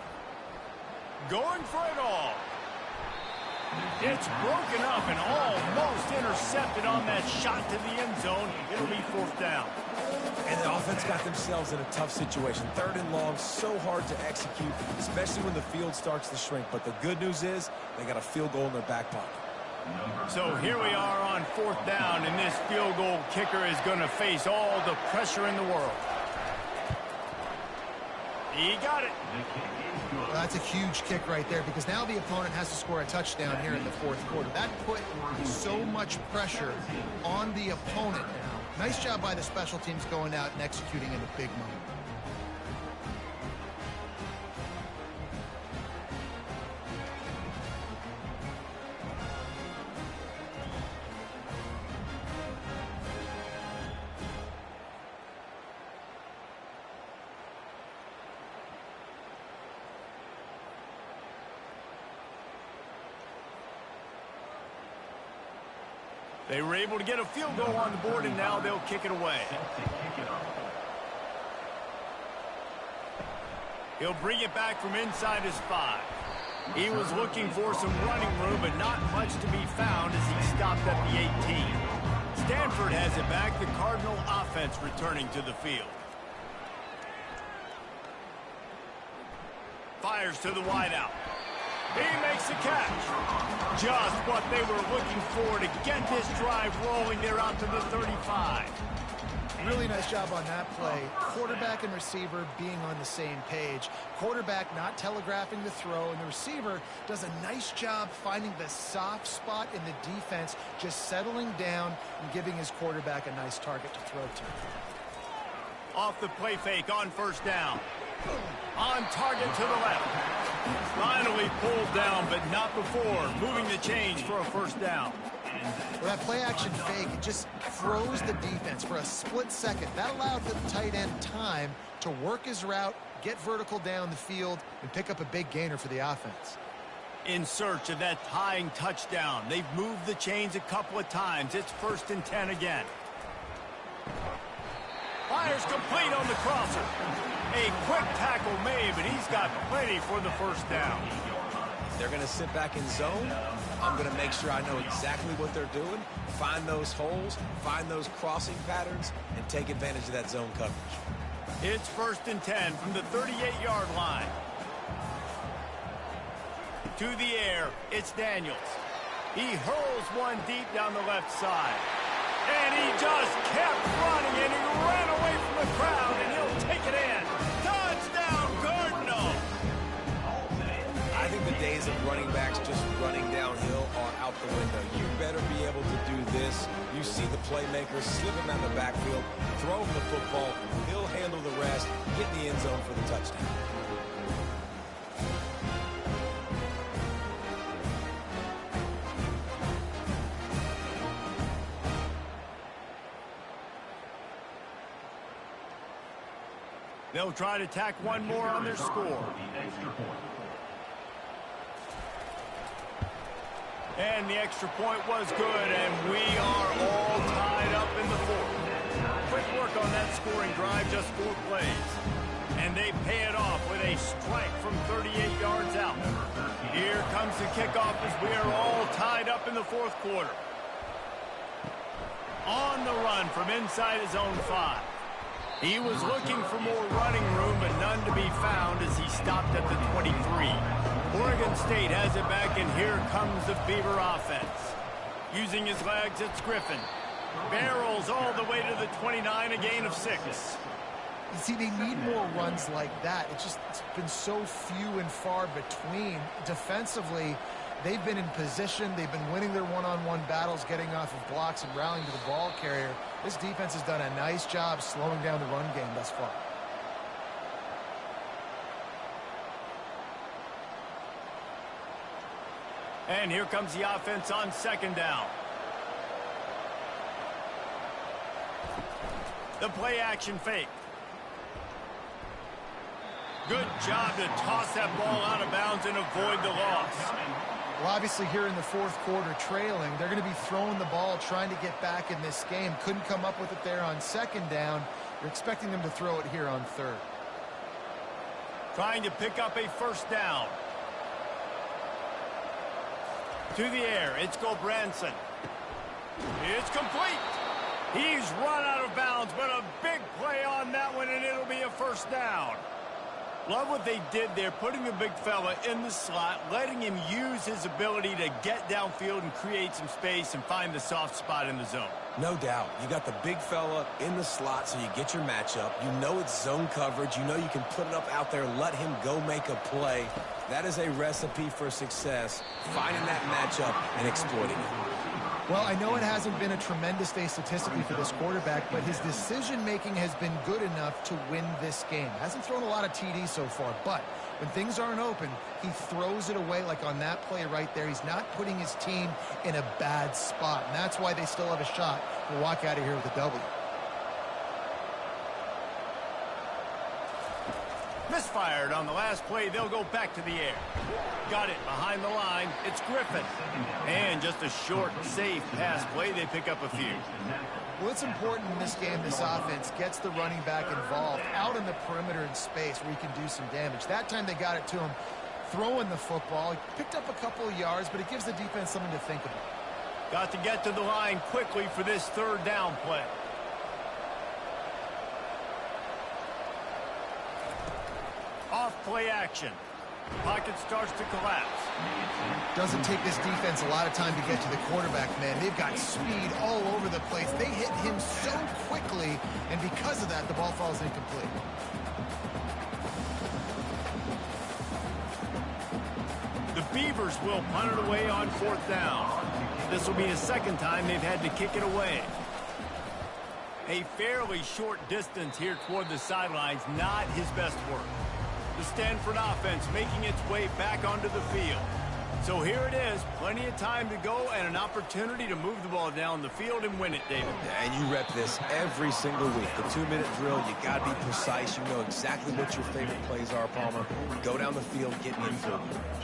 Speaker 2: Going for it all. It's broken up and almost intercepted on that shot to the end zone. It'll be 4th down.
Speaker 4: And the offense got themselves in a tough situation. 3rd and long, so hard to execute, especially when the field starts to shrink. But the good news is they got a field goal in their back pocket.
Speaker 2: So here we are on 4th down, and this field goal kicker is going to face all the pressure in the world. He got it.
Speaker 3: That's a huge kick right there, because now the opponent has to score a touchdown here in the 4th quarter. That put so much pressure on the opponent now. Nice job by the special teams going out and executing in a big moment.
Speaker 2: They were able to get a field goal on the board, and now they'll kick it away. He'll bring it back from inside his 5. He was looking for some running room, but not much to be found as he stopped at the 18. Stanford has it back. The Cardinal offense returning to the field. Fires to the wideout. He makes the catch. Just what they were looking for to get this drive rolling. They're out to the 35.
Speaker 3: Really nice job on that play. Quarterback and receiver being on the same page. Quarterback not telegraphing the throw, and the receiver does a nice job finding the soft spot in the defense, just settling down and giving his quarterback a nice target to throw to.
Speaker 2: Off the play fake on 1st down. On target to the left. Finally pulled down, but not before. Moving the chains for a 1st down.
Speaker 3: Well, that play-action fake, it just froze the defense for a split second. That allowed the tight end time to work his route, get vertical down the field, and pick up a big gainer for the offense.
Speaker 2: In search of that tying touchdown. They've moved the chains a couple of times. It's 1st and 10 again. Fires complete on the crosser. A quick tackle made, but he's got plenty for the 1st down.
Speaker 4: They're going to sit back in zone. I'm going to make sure I know exactly what they're doing, find those holes, find those crossing patterns, and take advantage of that zone coverage.
Speaker 2: It's 1st and 10 from the 38-yard line. To the air, it's Daniels. He hurls one deep down the left side. And he just kept running, and he ran away from the crowd, and he'll take it in. Touchdown, Cardinal!
Speaker 4: I think the days of running backs just running downhill are out the window. You better be able to do this. You see the playmaker slip him out the backfield, throw him the football, he'll handle the rest, get in the end zone for the touchdown.
Speaker 2: They'll try to tack one more on their score. And the extra point was good, and we are all tied up in the fourth. Quick work on that scoring drive, just 4 plays. And they pay it off with a strike from 38 yards out. Here comes the kickoff as we are all tied up in the fourth quarter. On the run from inside his own 5. He was looking for more running room, but none to be found as he stopped at the 23. Oregon State has it back, and here comes the Beaver offense. Using his legs, it's Griffin. Barrels all the way to the 29, a gain of 6.
Speaker 3: You see, they need more runs like that. It's been so few and far between. Defensively, they've been in position. They've been winning their one-on-one battles, getting off of blocks and rallying to the ball carrier. This defense has done a nice job slowing down the run game thus far.
Speaker 2: And here comes the offense on second down. The play action fake. Good job to toss that ball out of bounds and avoid the loss.
Speaker 3: Well, obviously here in the fourth quarter trailing, they're going to be throwing the ball, trying to get back in this game. Couldn't come up with it there on second down. You're expecting them to throw it here on third.
Speaker 2: Trying to pick up a first down. To the air, it's Gulbranson. It's complete. He's run out of bounds, but a big play on that one, and it'll be a first down. Love what they did there, putting the big fella in the slot, letting him use his ability to get downfield and create some space and find the soft spot in the zone.
Speaker 4: No doubt. You got the big fella in the slot, so you get your matchup. You know it's zone coverage. You know you can put it up out there, let him go make a play. That is a recipe for success, finding that matchup and exploiting it.
Speaker 3: Well, I know it hasn't been a tremendous day statistically for this quarterback, but his decision-making has been good enough to win this game. Hasn't thrown a lot of TDs so far, but when things aren't open, he throws it away like on that play right there. He's not putting his team in a bad spot, and that's why they still have a shot to walk out of here with a W.
Speaker 2: Misfired on the last play. They'll go back to the air. Got it behind the line. It's Griffin. And just a short, safe pass play. They pick up a few.
Speaker 3: Well, it's important in this game this offense gets the running back involved out in the perimeter in space where he can do some damage. That time they got it to him throwing the football. He picked up a couple of yards, but it gives the defense something to think about.
Speaker 2: Got to get to the line quickly for this third down play. Off play action. Pocket starts to collapse.
Speaker 3: Doesn't take this defense a lot of time to get to the quarterback, man. They've got speed all over the place. They hit him so quickly, and because of that, the ball falls incomplete.
Speaker 2: The Beavers will punt it away on fourth down. This will be the second time they've had to kick it away. A fairly short distance here toward the sidelines, not his best work. The Stanford offense making its way back onto the field. So here it is, plenty of time to go and an opportunity to move the ball down the field and win it, David.
Speaker 4: And you rep this every single week. The 2-minute drill, you got to be precise. You know exactly what your favorite plays are, Palmer. Go down the field, get in field.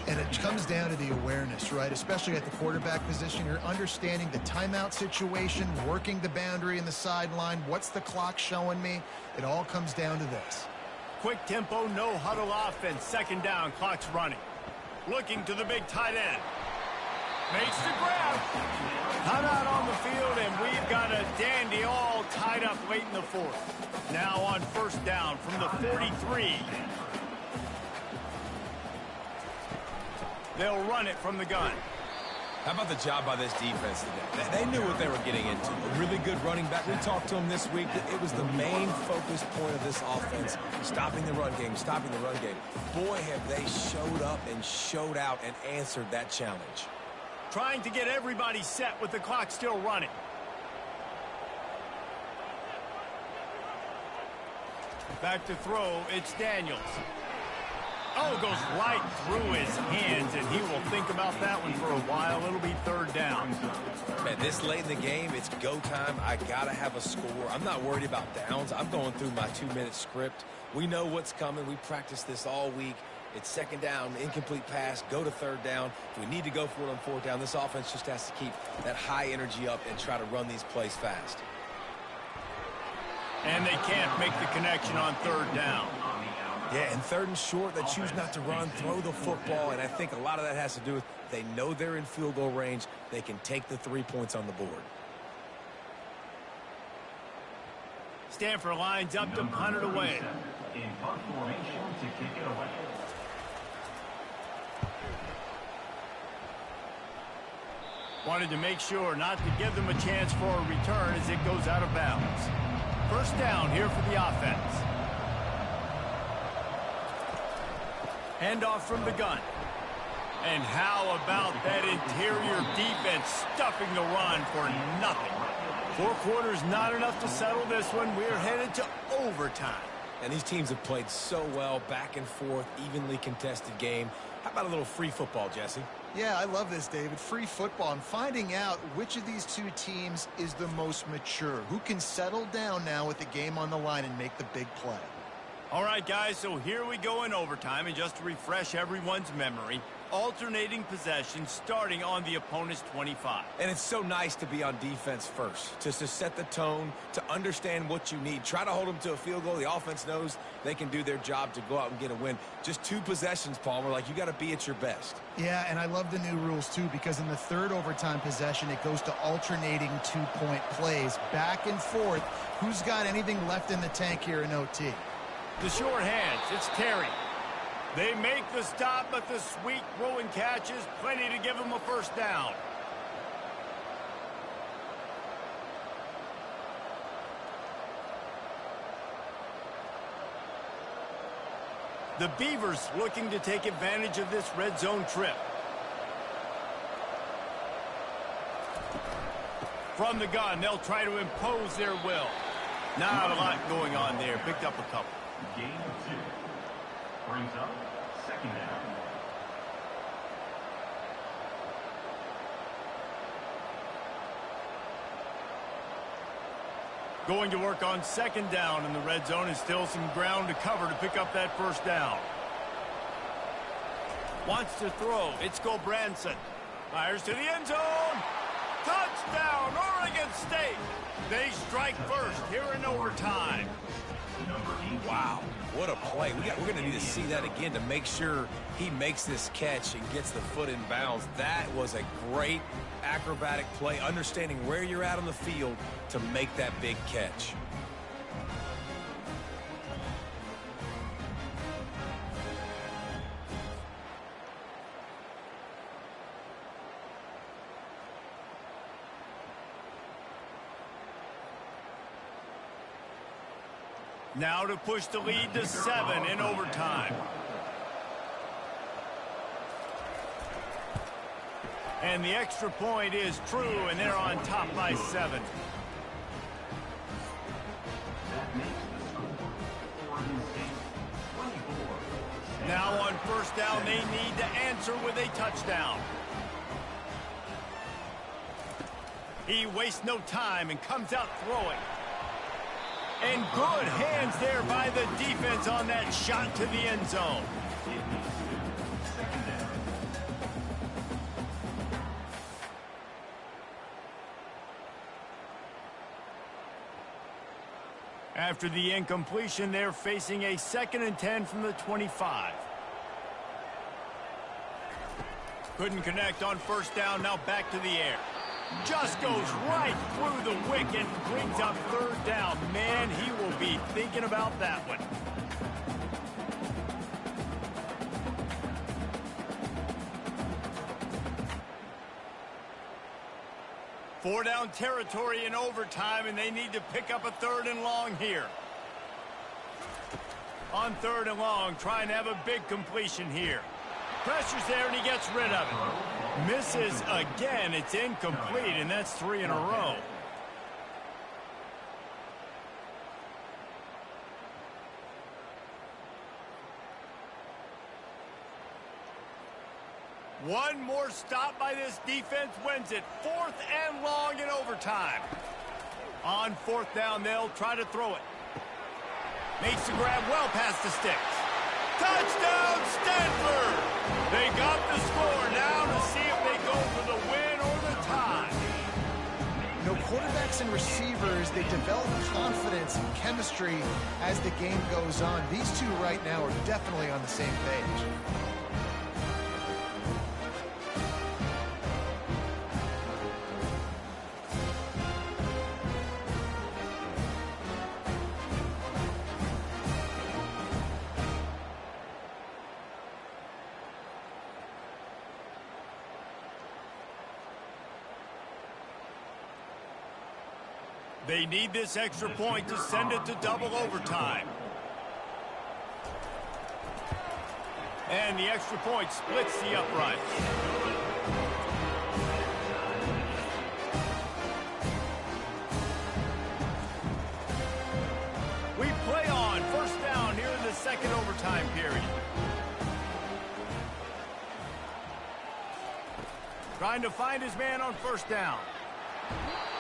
Speaker 3: And it comes down to the awareness, right? Especially at the quarterback position. You're understanding the timeout situation, working the boundary in the sideline. What's the clock showing me? It all comes down to this.
Speaker 2: Quick tempo, no huddle offense. Second down, clock's running. Looking to the big tight end. Makes the grab. Timeout on the field, and we've got a dandy all tied up late in the fourth. Now on first down from the 43. They'll run it from the gun.
Speaker 4: How about the job by this defense today? They knew what they were getting into. A really good running back. We talked to him this week. It was the main focus point of this offense, stopping the run game, stopping the run game. Boy, have they showed up and showed out and answered that challenge.
Speaker 2: Trying to get everybody set with the clock still running. Back to throw, it's Daniels. Oh, goes right through his hands, and he will think about that one for a while. It'll be third down.
Speaker 4: Man, this late in the game, it's go time. I got to have a score. I'm not worried about downs. I'm going through my 2-minute script. We know what's coming. We practiced this all week. It's second down, incomplete pass, go to third down. If we need to go for it on fourth down, this offense just has to keep that high energy up and try to run these plays fast.
Speaker 2: And they can't make the connection on third down.
Speaker 4: Yeah, and third and short, they choose not to run, throw the football, and I think a lot of that has to do with they know they're in field goal range. They can take the 3 points on the board.
Speaker 2: Stanford lines up to punt it away.
Speaker 5: In punt formation to kick it away.
Speaker 2: Wanted to make sure not to give them a chance for a return as it goes out of bounds. First down here for the offense. Handoff from the gun. And how about that interior defense stuffing the run for nothing? 4 quarters not enough to settle this one. We're headed to overtime.
Speaker 4: And these teams have played so well, back and forth, evenly contested game. How about a little free football, Jesse?
Speaker 3: Yeah, I love this, David. Free football and finding out which of these two teams is the most mature. Who can settle down now with the game on the line and make the big play?
Speaker 2: All right, guys, so here we go in overtime. And just to refresh everyone's memory, alternating possession starting on the opponent's 25.
Speaker 4: And it's so nice to be on defense first, just to set the tone, to understand what you need. Try to hold them to a field goal. The offense knows they can do their job to go out and get a win. Just 2 possessions, Palmer, like you got to be at your best.
Speaker 3: Yeah, and I love the new rules, too, because in the third overtime possession, it goes to alternating 2-point plays, back and forth. Who's got anything left in the tank here in OT?
Speaker 2: The short hands, it's Terry. They make the stop, but the sweet throw and catch is plenty to give them a first down. The Beavers looking to take advantage of this red zone trip. From the gun, they'll try to impose their will. Not a lot going on there. Picked up a couple.
Speaker 5: Game 2. Brings up second down.
Speaker 2: Going to work on second down in the red zone, and still some ground to cover to pick up that first down. Wants to throw. It's Gobranson. Fires to the end zone. Touchdown, Oregon State. They strike first here in overtime.
Speaker 4: Wow, what a play. We're going to need to see that again to make sure he makes this catch and gets the foot in bounds. That was a great acrobatic play, understanding where you're at on the field to make that big catch.
Speaker 2: Now to push the lead to 7 in overtime. And the extra point is true, and they're on top by 7.
Speaker 5: That makes the score Oregon State 24.
Speaker 2: Now on first down, they need to answer with a touchdown. He wastes no time and comes out throwing. And good hands there by the defense on that shot to the end zone.
Speaker 5: Second down.
Speaker 2: After the incompletion, they're facing a 2nd and 10 from the 25. Couldn't connect on first down, now back to the air. Just goes right through the wicket, brings up third down. Man, he will be thinking about that one. 4 down territory in overtime, and they need to pick up a 3rd and long here. On 3rd and long, trying to have a big completion here. Pressure's there, and he gets rid of it. Misses again. It's incomplete, and that's 3 in a row. One more stop by this defense wins it. 4th and long in overtime. On 4th down, they'll try to throw it. Makes the grab well past the sticks. Touchdown, Stanford! They got the score now to see if they go for the win or the tie.
Speaker 3: You know, quarterbacks and receivers, they develop confidence and chemistry as the game goes on. These two right now are definitely on the same page.
Speaker 2: They need this extra point to send it to double overtime. And the extra point splits the uprights. We play on 1st down here in the 2nd overtime period. Trying to find his man on 1st down.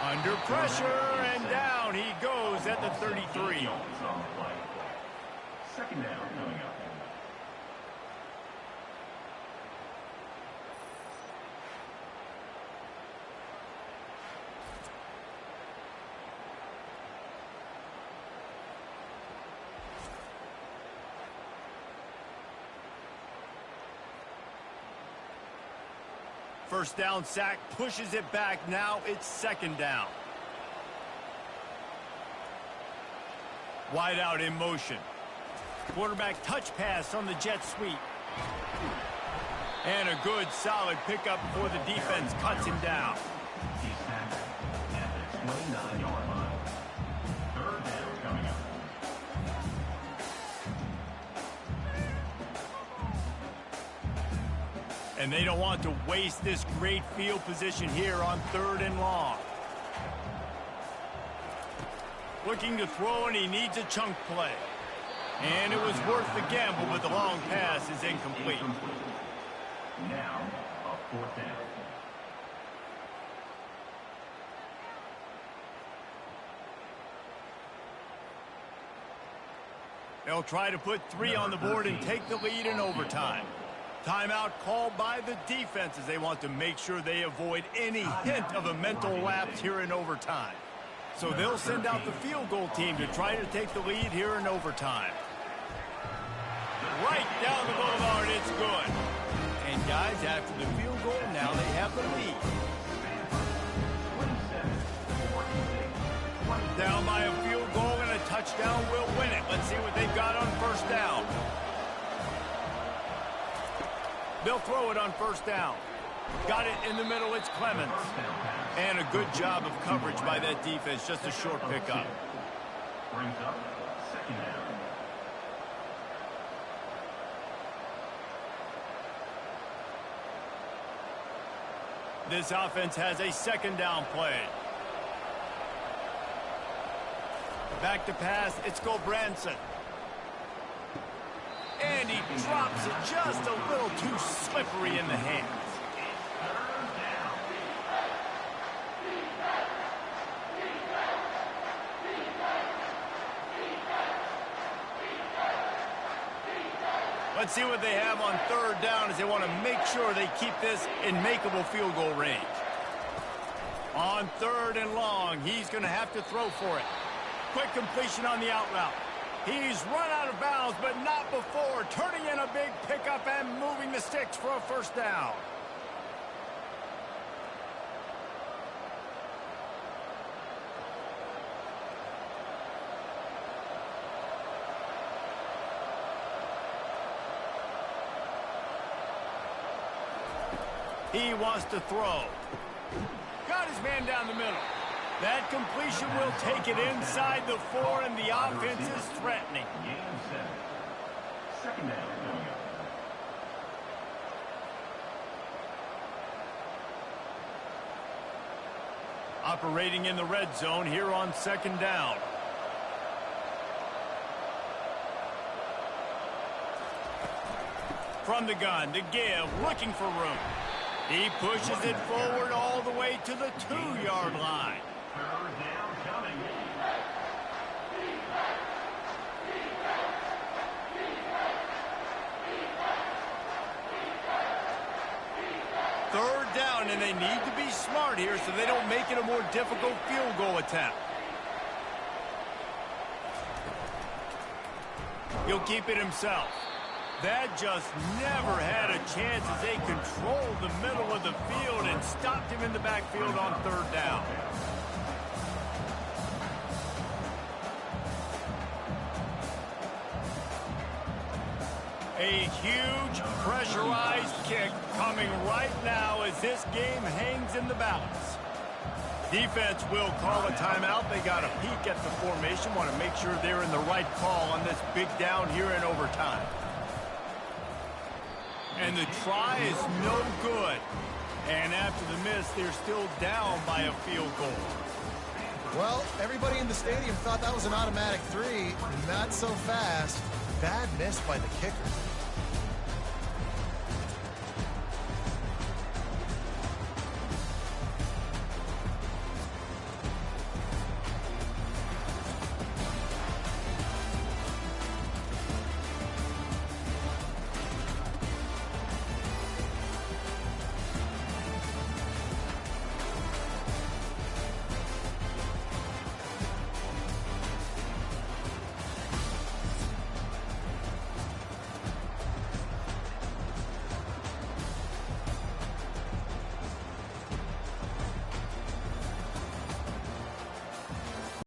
Speaker 2: Under pressure, and down he goes at the 33.
Speaker 5: 2nd down coming up.
Speaker 2: First down sack pushes it back. Now it's 2nd down. Wide out in motion. Quarterback touch pass on the jet sweep. And a good solid pickup before the defense cuts him down.
Speaker 5: He's tackled at the 29-yard line. 3rd down coming up.
Speaker 2: And they don't want to waste this great field position here on 3rd and long. Looking to throw, and he needs a chunk play. And it was worth the gamble, but the long pass is incomplete.
Speaker 5: Now, a 4th down.
Speaker 2: They'll try to put 3 on the board and take the lead in overtime. Timeout called by the defense as they want to make sure they avoid any hint of a mental lapse here in overtime. So they'll send out the field goal team to try to take the lead here in overtime. Right down the boulevard, it's good. And guys, after the field goal, now they have the lead. Down by a field goal and a touchdown will win it. Let's see what they've got on 1st down. They'll throw it on 1st down. Got it in the middle, it's Clemens. And a good job of coverage by that defense, just a short pickup.
Speaker 5: Brings up 2nd down.
Speaker 2: This offense has a 2nd down play. Back to pass, it's Gobranson. And he drops it just a little too slippery in the hands. Let's see what they have on 3rd down as they want to make sure they keep this in makeable field goal range. On 3rd and long, he's going to have to throw for it. Quick completion on the out route. He's run out of bounds, but not before turning in a big pickup and moving the sticks for a 1st down. He wants to throw. got his man down the middle. That completion will take it inside the 4, and the offense is threatening.
Speaker 5: Game set. Second down.
Speaker 2: Operating in the red zone here on second down. From the gun to give, looking for room. He pushes it forward all the way to the 2-yard line.
Speaker 5: Third down coming.
Speaker 2: Third down, and they need to be smart here so they don't make it a more difficult field goal attempt. He'll keep it himself. That just never had a chance as they controlled the middle of the field and stopped him in the backfield on third down. A huge pressurized kick coming right now as this game hangs in the balance. Defense will call a timeout. They got a peek at the formation, want to make sure they're in the right call on this big down here in overtime. And the try is no good. And after the miss, they're still down by a field goal.
Speaker 3: Well, everybody in the stadium thought that was an automatic 3. Not so fast. Bad miss by the kicker.